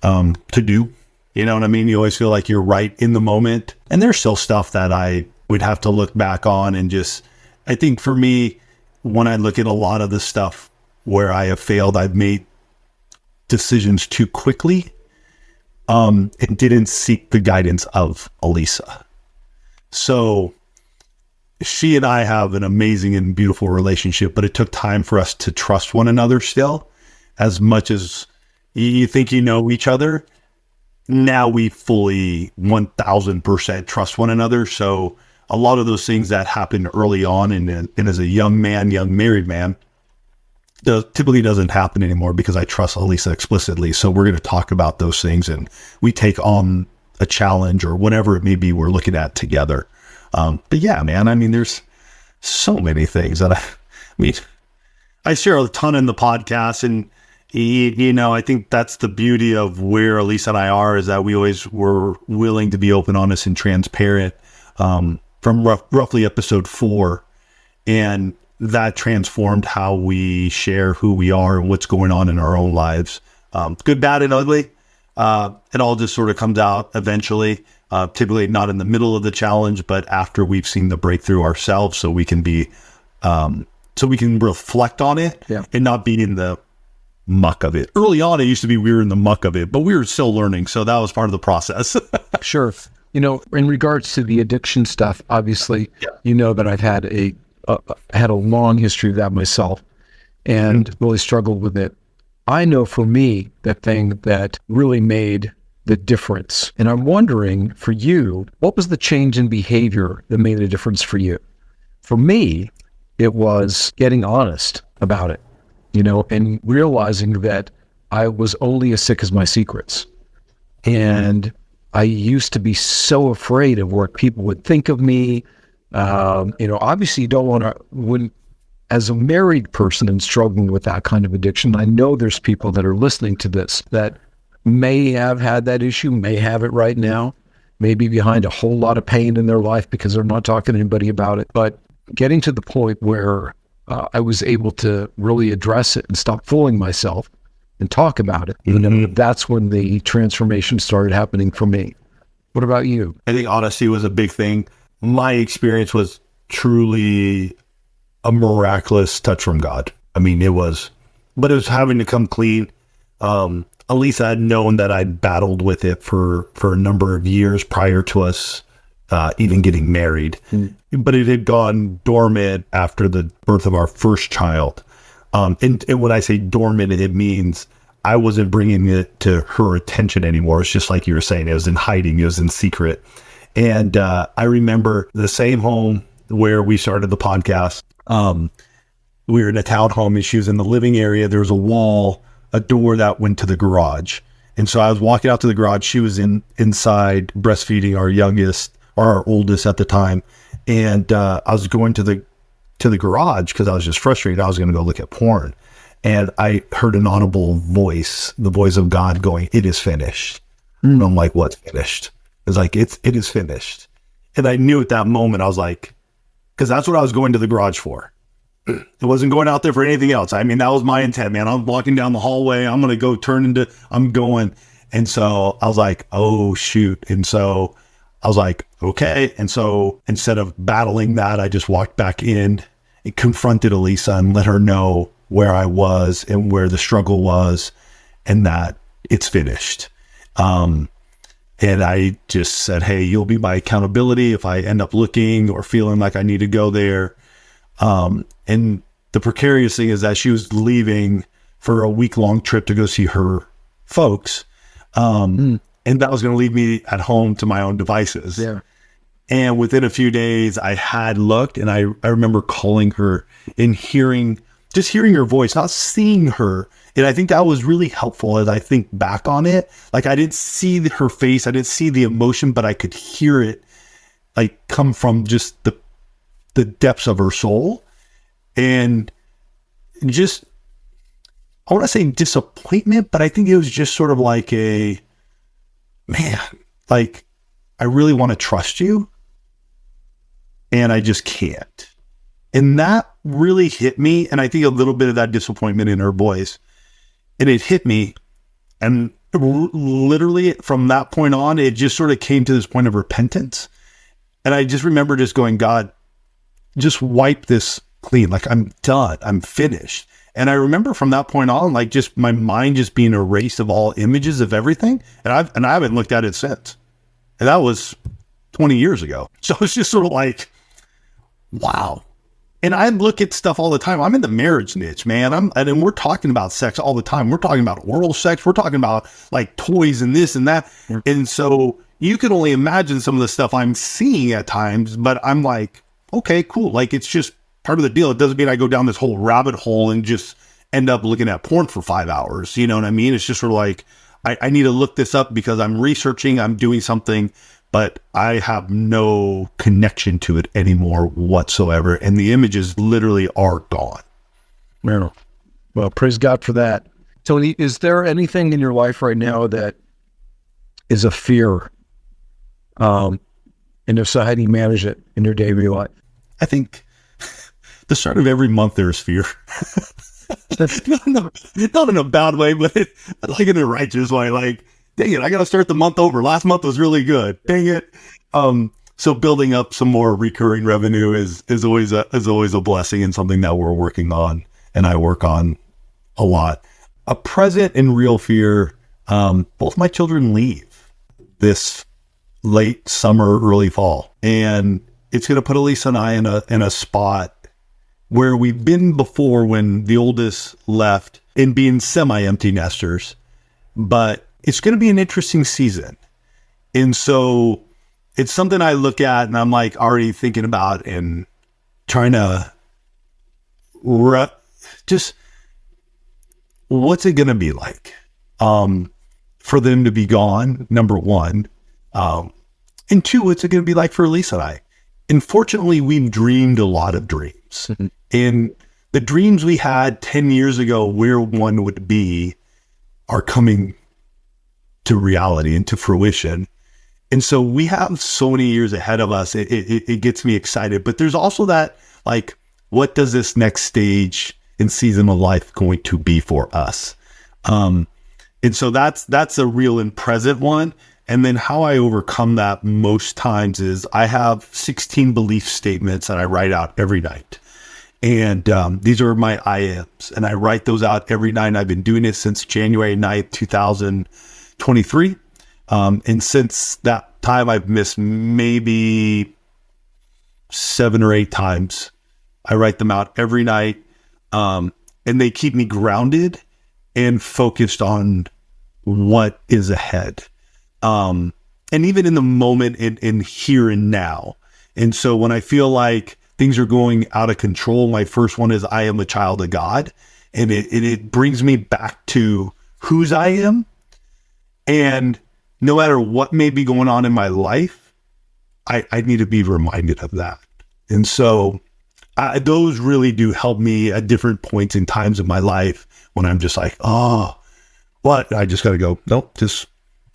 to do. You know what I mean? You always feel like you're right in the moment. And there's still stuff that I would have to look back on and I think for me, when I look at a lot of the stuff where I have failed, I've made decisions too quickly, and didn't seek the guidance of Alisa. So she and I have an amazing and beautiful relationship, but it took time for us to trust one another still. As much as you think you know each other, now we fully 1000% trust one another. So a lot of those things that happened early on and as a young married man, typically doesn't happen anymore because I trust Alisa explicitly. So we're going to talk about those things and we take on a challenge or whatever it may be we're looking at together. But yeah, man, I mean, there's so many things that I share a ton in the podcast, and I think that's the beauty of where Alisa and I are, is that we always were willing to be open, honest, and transparent, from roughly episode 4. And that transformed how we share who we are and what's going on in our own lives. Good, bad, and ugly. It all just sort of comes out eventually, typically not in the middle of the challenge, but after we've seen the breakthrough ourselves, so we can reflect on it and not be in the muck of it. Early on, it used to be we were in the muck of it, but we were still learning. So that was part of the process. Sure. In regards to the addiction stuff, obviously, that I've had a long history of that myself and really struggled with it. I know for me, the thing that really made the difference, and I'm wondering for you, what was the change in behavior that made a difference for you? For me, it was getting honest about it, and realizing that I was only as sick as my secrets. And I used to be so afraid of what people would think of me. Obviously you don't want to, as a married person and struggling with that kind of addiction, I know there's people that are listening to this that may have had that issue, may have it right now, may be behind a whole lot of pain in their life because they're not talking to anybody about it. But getting to the point where I was able to really address it and stop fooling myself and talk about it, that's when the transformation started happening for me. What about you? I think honesty was a big thing. My experience was truly a miraculous touch from God. I mean, it was having to come clean. Alisa had known that I'd battled with it for a number of years prior to us even getting married, but it had gone dormant after the birth of our first child. And when I say dormant, it means I wasn't bringing it to her attention anymore. It's just like you were saying, it was in hiding, it was in secret. And I remember the same home where we started the podcast. We were in a townhome and she was in the living area. There was a door that went to the garage. And so I was walking out to the garage. She was inside breastfeeding our oldest at the time. And I was going to the garage because I was just frustrated. I was going to go look at porn. And I heard an audible voice, the voice of God going, "It is finished." And I'm like, "What's finished?" It's like, it is finished. And I knew at that moment, I was like, because that's what I was going to the garage for. It wasn't going out there for anything else. I mean, that was my intent, man. I'm walking down the hallway. I'm going to go I'm going. And so I was like, oh, shoot. And so I was like, okay. And so instead of battling that, I just walked back in and confronted Alisa and let her know where I was and where the struggle was. and that it's finished. And I just said, hey, you'll be my accountability if I end up looking or feeling like I need to go there. And the precarious thing is that she was leaving for a week-long trip to go see her folks. And that was going to leave me at home to my own devices. Yeah. And within a few days, I had looked, and I remember calling her and hearing her voice, not seeing her. And I think that was really helpful as I think back on it. Like, I didn't see her face, I didn't see the emotion, but I could hear it like come from just the depths of her soul. And just, I want to say disappointment, but I think it was just sort of like a, man, like, I really want to trust you, and I just can't. And that really hit me. And I think a little bit of that disappointment in her voice, and it hit me. And literally from that point on, it just sort of came to this point of repentance. And I just remember just going, God, just wipe this clean. Like, I'm done. I'm finished. And I remember from that point on, like, just my mind just being erased of all images of everything. And I haven't looked at it since. And that was 20 years ago. So it's just sort of like, wow. And I look at stuff all the time. I'm in the marriage niche, man. And we're talking about sex all the time. We're talking about oral sex. We're talking about like toys and this and that. Yeah. And so you can only imagine some of the stuff I'm seeing at times, but I'm like, okay, cool. Like, it's just part of the deal. It doesn't mean I go down this whole rabbit hole and just end up looking at porn for 5 hours. You know what I mean? It's just sort of like, I need to look this up because I'm researching, I'm doing something, but I have no connection to it anymore whatsoever. And the images literally are gone. Well, praise God for that. Tony, is there anything in your life right now that is a fear? And if so, how do you manage it in your daily life? I think the start of every month there's fear. Not in a bad way, but like in a righteous way. Like, dang it, I got to start the month over. Last month was really good. Dang it. So building up some more recurring revenue is always a blessing, and something that we're working on, and I work on a lot. A present and real fear. Both my children leave this late summer, early fall, and it's going to put Alisa and I in a spot where we've been before when the oldest left, in being semi-empty nesters, but it's going to be an interesting season. And so it's something I look at and I'm like already thinking about and trying to just, what's it going to be like for them to be gone, number one. And two, what's it going to be like for Alisa and I? And fortunately, we've dreamed a lot of dreams. Mm-hmm. And the dreams we had 10 years ago, where one would be, are coming to reality and to fruition. And so we have so many years ahead of us. It gets me excited. But there's also that, like, what does this next stage and season of life going to be for us? And so that's a real and present one. And then how I overcome that most times is I have 16 belief statements that I write out every night. And these are my I ams. And I write those out every night. I've been doing it since January 9th, 2023. And since that time, I've missed maybe 7 or 8 times. I write them out every night. And they keep me grounded and focused on what is ahead. And even in the moment, in here and now. And so when I feel like things are going out of control, my first one is I am a child of God. And it brings me back to whose I am. And no matter what may be going on in my life, I need to be reminded of that. And so those really do help me at different points in times of my life when I'm just like, what? I just got to go, nope,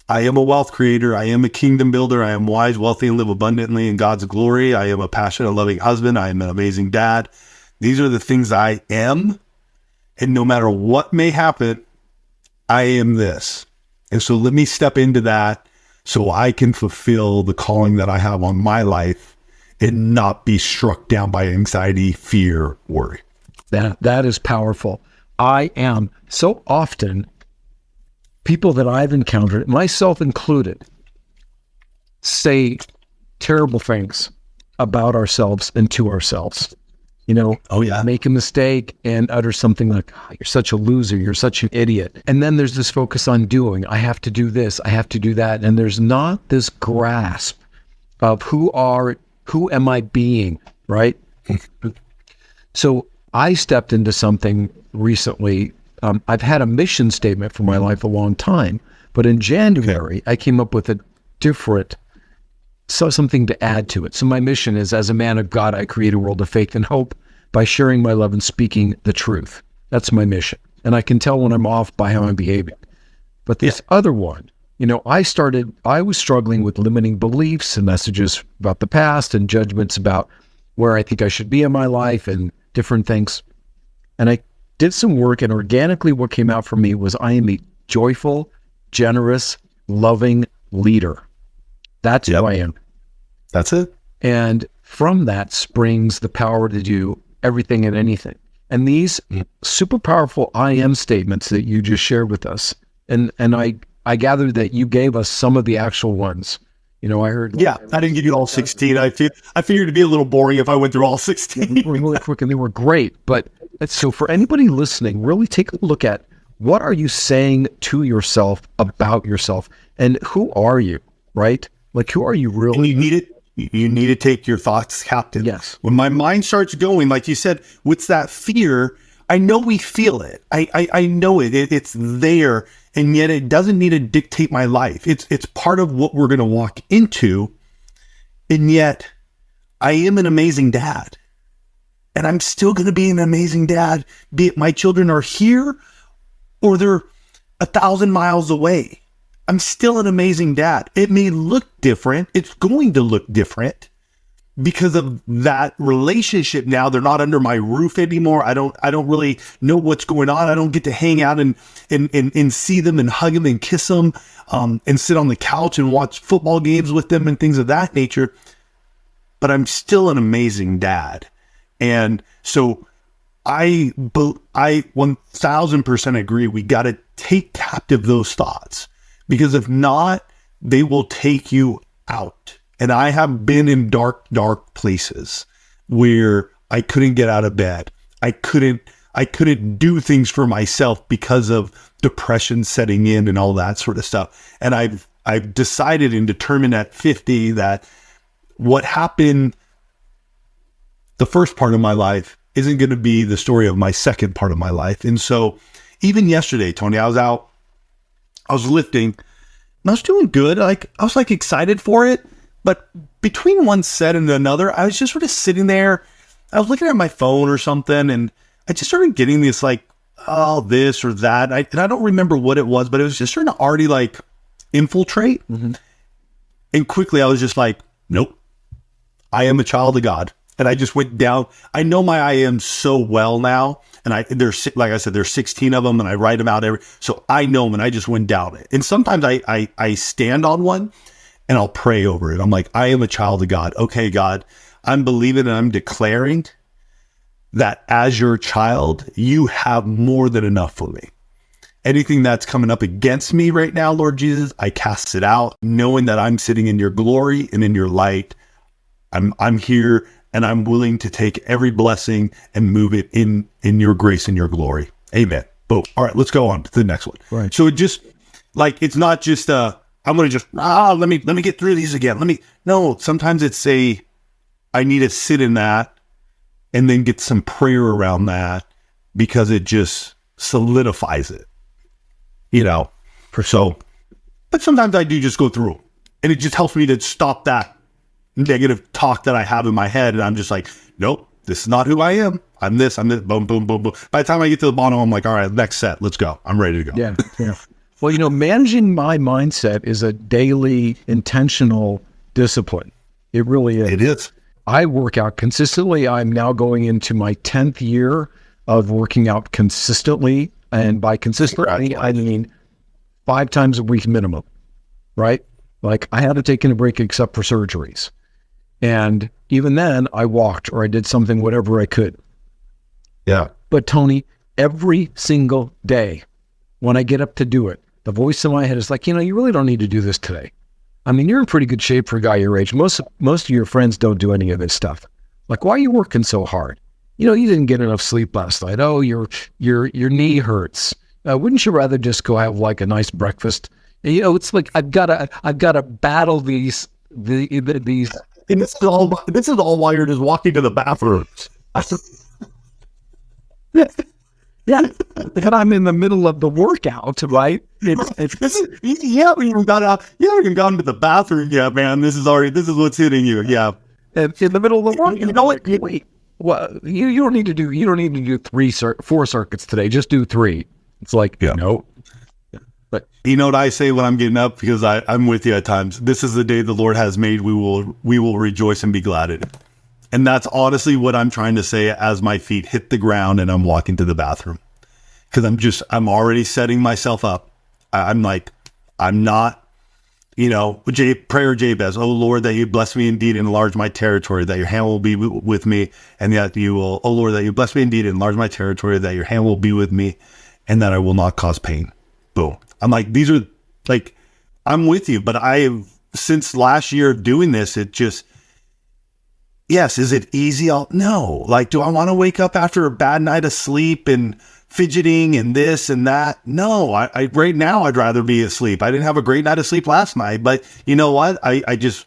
I am a wealth creator. I am a kingdom builder. I am wise, wealthy, and live abundantly in God's glory. I am a passionate, loving husband. I am an amazing dad. These are the things I am. And no matter what may happen, I am this. And so let me step into that so I can fulfill the calling that I have on my life and not be struck down by anxiety, fear, worry. That is powerful. I am. So often people that I've encountered, myself included, say terrible things about ourselves and to ourselves. Oh yeah. Make a mistake and utter something like, "Oh, you're such a loser, you're such an idiot." And then there's this focus on doing. I have to do this, I have to do that. And there's not this grasp of who am I being, right? So I stepped into something recently. I've had a mission statement for my life a long time, but in January, I came up with a different, something to add to it. So my mission is, as a man of God, I create a world of faith and hope by sharing my love and speaking the truth. That's my mission. And I can tell when I'm off by how I'm behaving. But this other one, I was struggling with limiting beliefs and messages about the past and judgments about where I think I should be in my life and different things. And I did some work, and organically what came out for me was I am a joyful, generous, loving leader. That's who I am. That's it. And from that springs the power to do everything and anything. And these super powerful I am statements that you just shared with us, and I gathered that you gave us some of the actual ones. I heard. Yeah, I didn't give you all 16. I figured it'd be a little boring if I went through all 16. Really quick, and they were great. But so for anybody listening, really take a look at what are you saying to yourself about yourself, and who are you, right? Like, who are you really? And you need to take your thoughts captive. Yes. When my mind starts going, like you said, with that fear, I know we feel it. I know it. It's there, and yet it doesn't need to dictate my life. It's part of what we're going to walk into, and yet I am an amazing dad, and I'm still going to be an amazing dad, be it my children are here or they're 1,000 miles away. I'm still an amazing dad. It may look different. It's going to look different because of that relationship. Now they're not under my roof anymore. I don't really know what's going on. I don't get to hang out and see them and hug them and kiss them, and sit on the couch and watch football games with them and things of that nature. But I'm still an amazing dad. And so I 1000% agree. We got to take captive those thoughts, because if not, they will take you out. And I have been in dark places where I couldn't get out of bed. I couldn't do things for myself because of depression setting in and all that sort of stuff. And I've decided and determined at 50 that what happened the first part of my life isn't going to be the story of my second part of my life. And so even yesterday, Tony, I was lifting and I was doing good. I was excited for it. But between one set and another, I was just sort of sitting there. I was looking at my phone or something, and I just started getting this this or that. And I don't remember what it was, but it was just starting to already infiltrate. Mm-hmm. And quickly I was just like, nope, I am a child of God. And I just went down. I know my I am so well now. And there's, like I said, there's 16 of them, and I write them out so I know them, and I just went down it. And sometimes I stand on one and I'll pray over it. I'm like, I am a child of God. Okay, God, I'm believing and I'm declaring that as your child, you have more than enough for me. Anything that's coming up against me right now, Lord Jesus, I cast it out, knowing that I'm sitting in your glory and in your light. I'm here, and I'm willing to take every blessing and move it in your grace and your glory. Amen. Boom. All right, let's go on to the next one. Right. So it just it's not just I'm going to just, let me get through these again. No, sometimes it's I need to sit in that and then get some prayer around that, because it just solidifies it, So, but sometimes I do just go through, and it just helps me to stop that negative talk that I have in my head. And I'm just like, nope, this is not who I am. I'm this, boom, boom, boom, boom. By the time I get to the bottom, I'm like, all right, next set, let's go. I'm ready to go. Yeah. Well, managing my mindset is a daily intentional discipline. It really is. It is. I work out consistently. I'm now going into my 10th year of working out consistently. And by consistently, I mean 5 times a week minimum, right? I had to take a break except for surgeries. And even then, I walked or I did something, whatever I could. Yeah. But Tony, every single day when I get up to do it, the voice in my head is like, you really don't need to do this today. I mean, you're in pretty good shape for a guy your age. Most of your friends don't do any of this stuff. Like, why are you working so hard? You didn't get enough sleep last night. Oh, your knee hurts. Wouldn't you rather just go have like a nice breakfast? It's like I've got to battle these. And this is all while you're just walking to the bathroom. Yeah, and I'm in the middle of the workout, right? You haven't even gone to the bathroom yet, man. This is what's hitting you. Yeah. And in the middle of the workout, you know what? Wait, well, you don't need to do 4 circuits today. Just do 3. It's like, no. But you know what I say when I'm getting up, because I'm with you at times. This is the day the Lord has made. We will rejoice and be glad in it. And that's honestly what I'm trying to say as my feet hit the ground and I'm walking to the bathroom. Because I'm already setting myself up. I'm not, prayer Jabez, oh Lord, that you bless me indeed and enlarge my territory, that your hand will be with me, and that you will, oh Lord, that you bless me indeed and enlarge my territory, that your hand will be with me, and that I will not cause pain. Boom. I'm like, these are like, I'm with you, but since last year of doing this, it just, yes, is it easy? No. Like, do I want to wake up after a bad night of sleep and fidgeting and this and that? No, I right now I'd rather be asleep. I didn't have a great night of sleep last night, but you know what? I just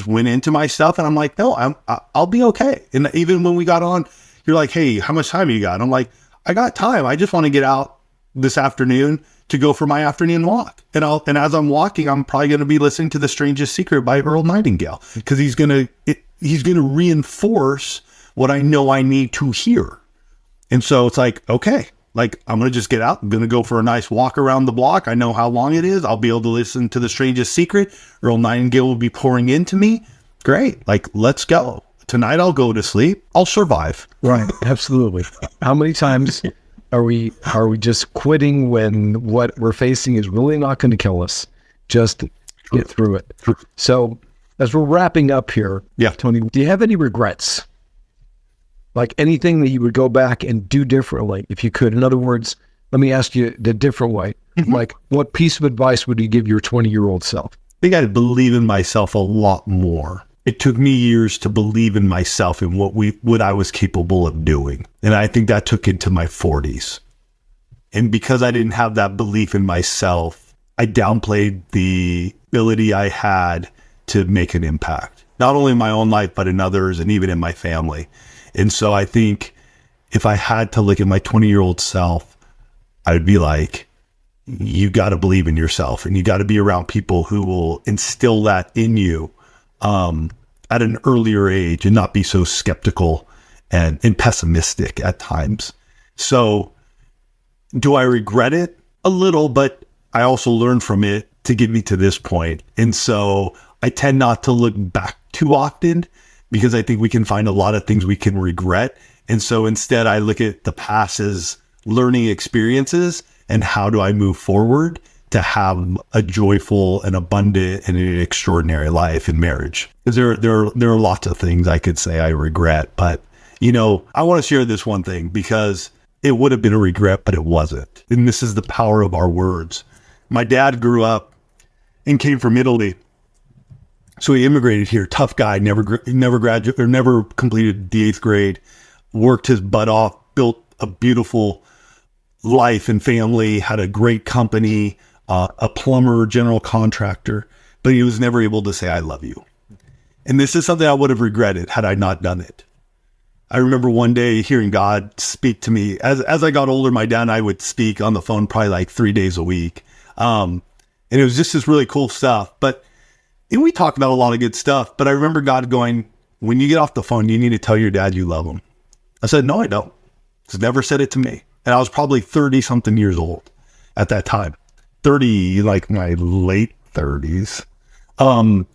went into my stuff and I'm like, no, I'll be okay. And even when we got on, you're like, hey, how much time you got? I'm like, I got time. I just want to get out this afternoon to go for my afternoon walk. And as I'm walking, I'm probably going to be listening to The Strangest Secret by Earl Nightingale, because he's going to reinforce what I know I need to hear. And so it's like, okay, like I'm going to just get out. I'm going to go for a nice walk around the block. I know how long it is. I'll be able to listen to The Strangest Secret. Earl Nightingale will be pouring into me. Great. Like, let's go. Tonight I'll go to sleep. I'll survive. Right. Absolutely. How many times are we just quitting when what we're facing is really not going to kill us? Just get through it. So as we're wrapping up here, Tony, do you have any regrets? Like anything that you would go back and do differently if you could? In other words, let me ask you the different way. Like, what piece of advice would you give your 20-year-old self? I think I'd believe in myself a lot more. It took me years to believe in myself and what I was capable of doing. And I think that took into my 40s. And because I didn't have that belief in myself, I downplayed the ability I had to make an impact, not only in my own life, but in others and even in my family. And so I think if I had to look at my 20-year-old self, I would be like, you got to believe in yourself, and you got to be around people who will instill that in you at an earlier age, and not be so skeptical and pessimistic at times. So do I regret it? A little, but I also learned from it to get me to this point. And so I tend not to look back too often, because I think we can find a lot of things we can regret. And so instead I look at the past as learning experiences, and how do I move forward to have a joyful and abundant and an extraordinary life in marriage. Because there are lots of things I could say I regret, but I want to share this one thing, because it would have been a regret, but it wasn't. And this is the power of our words. My dad grew up and came from Italy. So he immigrated here, tough guy, never graduated or never completed the 8th grade, worked his butt off, built a beautiful life and family, had a great company, a plumber, general contractor, but he was never able to say, I love you. And this is something I would have regretted had I not done it. I remember one day hearing God speak to me. As I got older, my dad and I would speak on the phone probably like 3 days a week. And it was just this really cool stuff. And we talked about a lot of good stuff, but I remember God going, when you get off the phone, you need to tell your dad you love him. I said, no, I don't. He's never said it to me. And I was probably 30 something years old at that time, 30, like my late 30s. And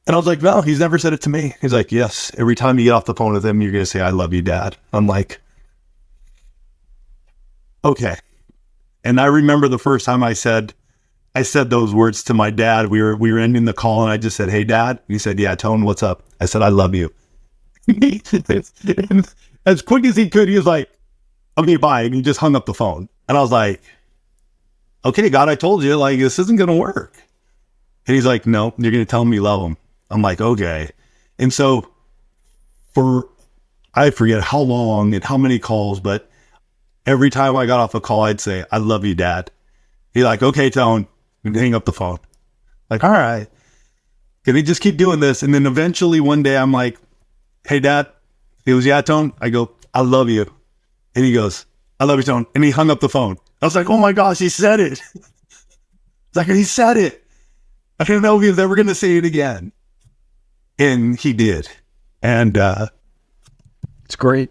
I was like, no, he's never said it to me. He's like, yes, every time you get off the phone with him, you're going to say, I love you, Dad. I'm like, okay. And I remember the first time I said those words to my dad. We were ending the call, and I just said, hey, Dad. He said, yeah, Tone, what's up? I said, I love you. As quick as he could, he was like, okay, bye. And he just hung up the phone. And I was like, okay, God, I told you, like, this isn't going to work. And he's like, no, you're going to tell him you love him. I'm like, okay. And so I forget how long and how many calls, but every time I got off a call, I'd say, I love you, Dad. He's like, okay, Tone, and hang up the phone. Like, all right. Can he just keep doing this? And then eventually one day I'm like, hey, Dad. He goes, yeah, Tone. I go, I love you. And he goes, I love you, Tone. And he hung up the phone. I was like, oh my gosh, he said it. It's like, he said it. I didn't know if he was ever going to say it again. And he did. And it's great.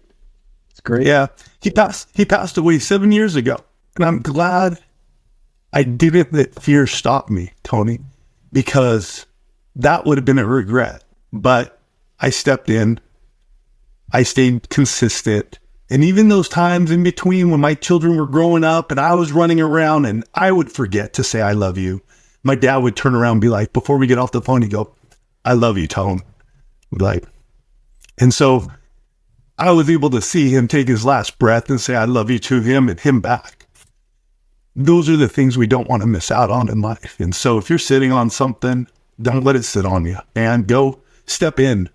It's great. Yeah. He passed away 7 years ago. And I'm glad I didn't let fear stop me, Tony, because that would have been a regret. But I stepped in. I stayed consistent. And even those times in between when my children were growing up and I was running around and I would forget to say, I love you. My dad would turn around and be like, before we get off the phone, he'd go, I love you, Tone. Like, and so I was able to see him take his last breath and say, I love you to him and him back. Those are the things we don't want to miss out on in life. And so if you're sitting on something, don't let it sit on you and go step in,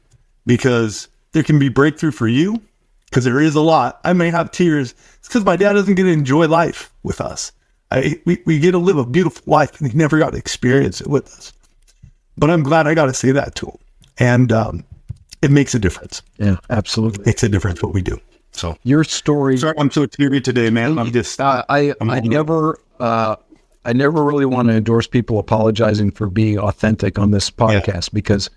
because there can be breakthrough for you, because there is a lot. I may have tears. It's because my dad doesn't get to enjoy life with us. We get to live a beautiful life, and he never got to experience it with us. But I'm glad I got to say that to him. And it makes a difference. Yeah, absolutely. It makes a difference what we do. So your story. Sorry, I'm so teary today, man. I'm just. I never really want to endorse people apologizing for being authentic on this podcast, because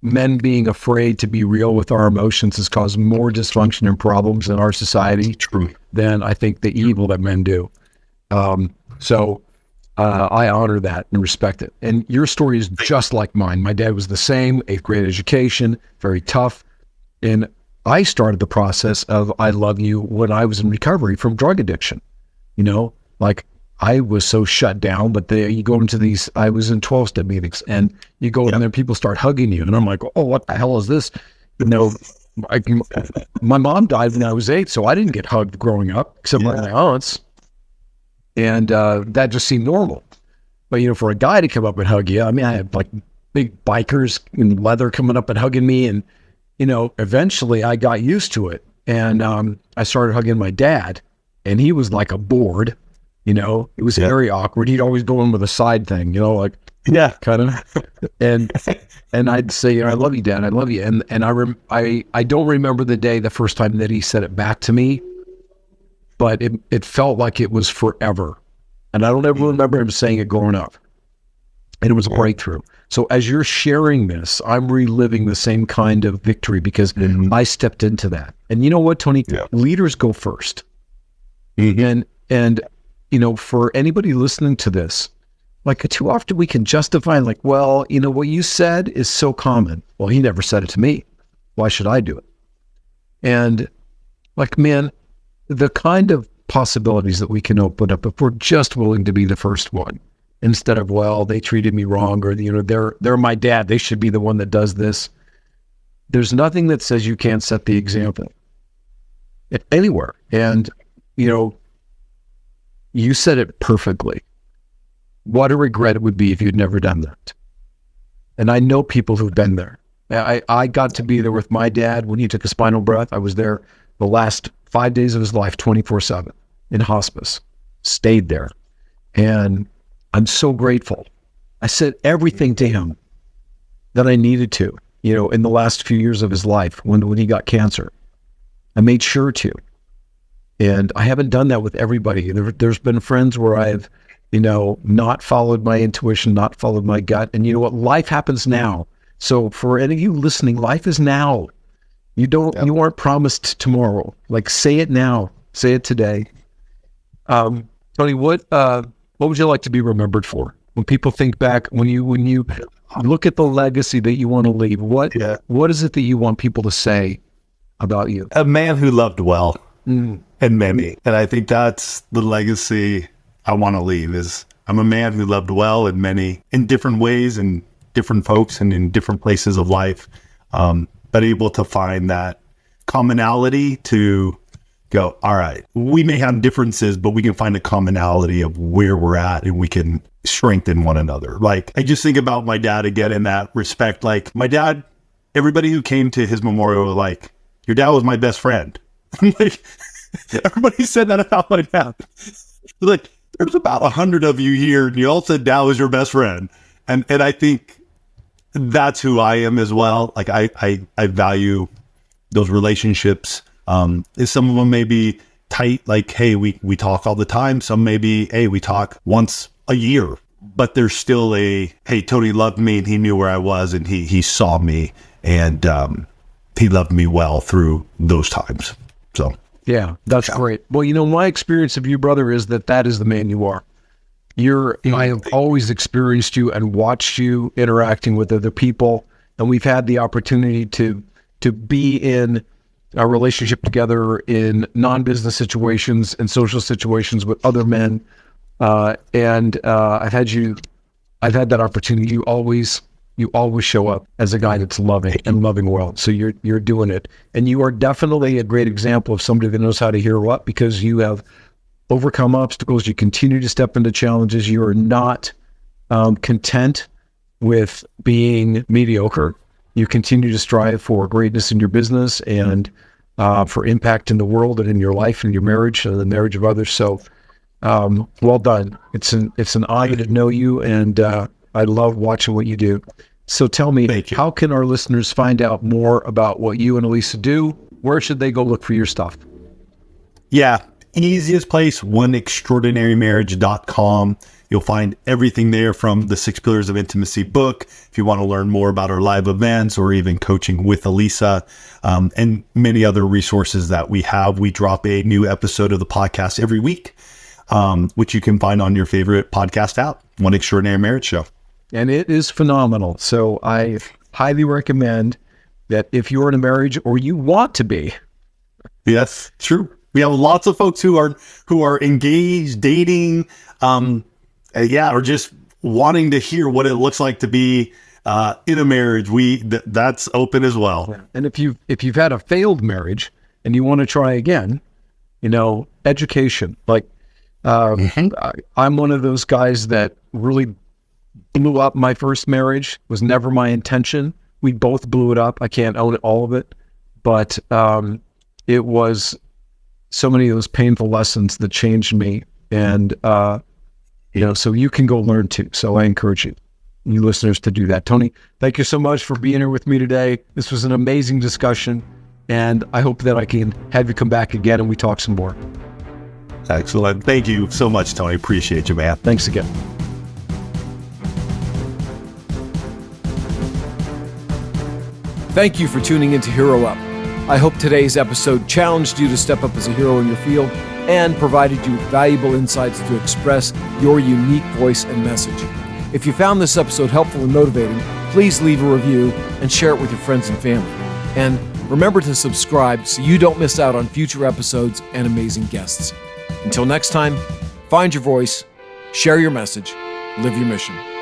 men being afraid to be real with our emotions has caused more dysfunction and problems in our society. True. Than I think the evil that men do. So I honor that and respect it. And your story is just like mine. My dad was the same, 8th grade education, very tough. And I started the process of I love you when I was in recovery from drug addiction. Like I was so shut down, but you go into these, I was in 12-step meetings, and you go in there, people start hugging you. And I'm like, oh, what the hell is this? My mom died when I was 8, so I didn't get hugged growing up, except by my aunts. And that just seemed normal. But, for a guy to come up and hug you, I mean, I had like big bikers in leather coming up and hugging me. And, eventually I got used to it. And I started hugging my dad, and he was like a board. It was very awkward. He'd always go in with a side thing, kind of. And I'd say, I love you, Dad. I love you. And I don't remember the first time that he said it back to me, but it felt like it was forever. And I don't ever remember him saying it growing up. And it was a breakthrough. So as you're sharing this, I'm reliving the same kind of victory, because I stepped into that. And you know what, Tony? Yeah. Leaders go first. Mm-hmm. And for anybody listening to this, like too often we can justify like, well, what you said is so common. Well, he never said it to me. Why should I do it? And like, man, the kind of possibilities that we can open up if we're just willing to be the first one, instead of, well, they treated me wrong, or, they're my dad, they should be the one that does this. There's nothing that says you can't set the example anywhere. And, you said it perfectly. What a regret it would be if you'd never done that. And I know people who've been there. I got to be there with my dad when he took a spinal breath. I was there the last 5 days of his life, 24/7 in hospice, stayed there. And I'm so grateful. I said everything to him that I needed to, in the last few years of his life when he got cancer. I made sure to. And I haven't done that with everybody. There's been friends where I've, not followed my intuition, not followed my gut. And you know what? Life happens now. So for any of you listening, life is now. You aren't promised tomorrow. Like, say it now. Say it today. Tony, what would you like to be remembered for? When people think back, when you look at the legacy that you want to leave, what is it that you want people to say about you? A man who loved well. And many. And I think that's the legacy I want to leave, is I'm a man who loved well and many, in different ways and different folks and in different places of life, but able to find that commonality to go, all right, we may have differences, but we can find a commonality of where we're at and we can strengthen one another. Like, I just think about my dad again in that respect. Like, my dad, everybody who came to his memorial was like, your dad was my best friend. Like, everybody said that about my dad. Like, there's about 100 of you here, and you all said dad was your best friend. And I think that's who I am as well. Like, I value those relationships. Some of them may be tight, like, hey, we talk all the time. Some may be, hey, we talk once a year. But there's still a, hey, Tony loved me and he knew where I was and he saw me and he loved me well through those times. So yeah, that's great. Well, my experience of you, brother, is that is the man you are. I have always experienced you and watched you interacting with other people, and we've had the opportunity to be in a relationship together in non-business situations and social situations with other men. And I've had that opportunity. You always show up as a guy that's loving well. So you're doing it. And you are definitely a great example of somebody that knows how to hear what, because you have overcome obstacles. You continue to step into challenges. You are not content with being mediocre. You continue to strive for greatness in your business and for impact in the world and in your life and your marriage and the marriage of others. So well done. It's an honor to know you, and I love watching what you do. So tell me, how can our listeners find out more about what you and Alisa do? Where should they go look for your stuff? Yeah, easiest place, oneextraordinarymarriage.com. You'll find everything there, from the 6 Pillars of Intimacy book, if you want to learn more about our live events or even coaching with Alisa, and many other resources that we have. We drop a new episode of the podcast every week, which you can find on your favorite podcast app, One Extraordinary Marriage Show. And it is phenomenal. So I highly recommend that if you're in a marriage or you want to be. Yes, true. We have lots of folks who are engaged, dating, or just wanting to hear what it looks like to be in a marriage. That's open as well. Yeah. And if you've had a failed marriage and you want to try again, education. Like I'm one of those guys that really blew up my first marriage. Was never my intention. We both blew it up. I can't own all of it, but it was so many of those painful lessons that changed me. And so you can go learn too. So I encourage you listeners to do that. Tony, thank you so much for being here with me today. This was an amazing discussion, and I hope that I can have you come back again and we talk some more. Excellent. Thank you so much, Tony. Appreciate you, man. Thanks again. Thank you for tuning in to Hero Up. I hope today's episode challenged you to step up as a hero in your field and provided you with valuable insights to express your unique voice and message. If you found this episode helpful and motivating, please leave a review and share it with your friends and family. And remember to subscribe so you don't miss out on future episodes and amazing guests. Until next time, find your voice, share your message, live your mission.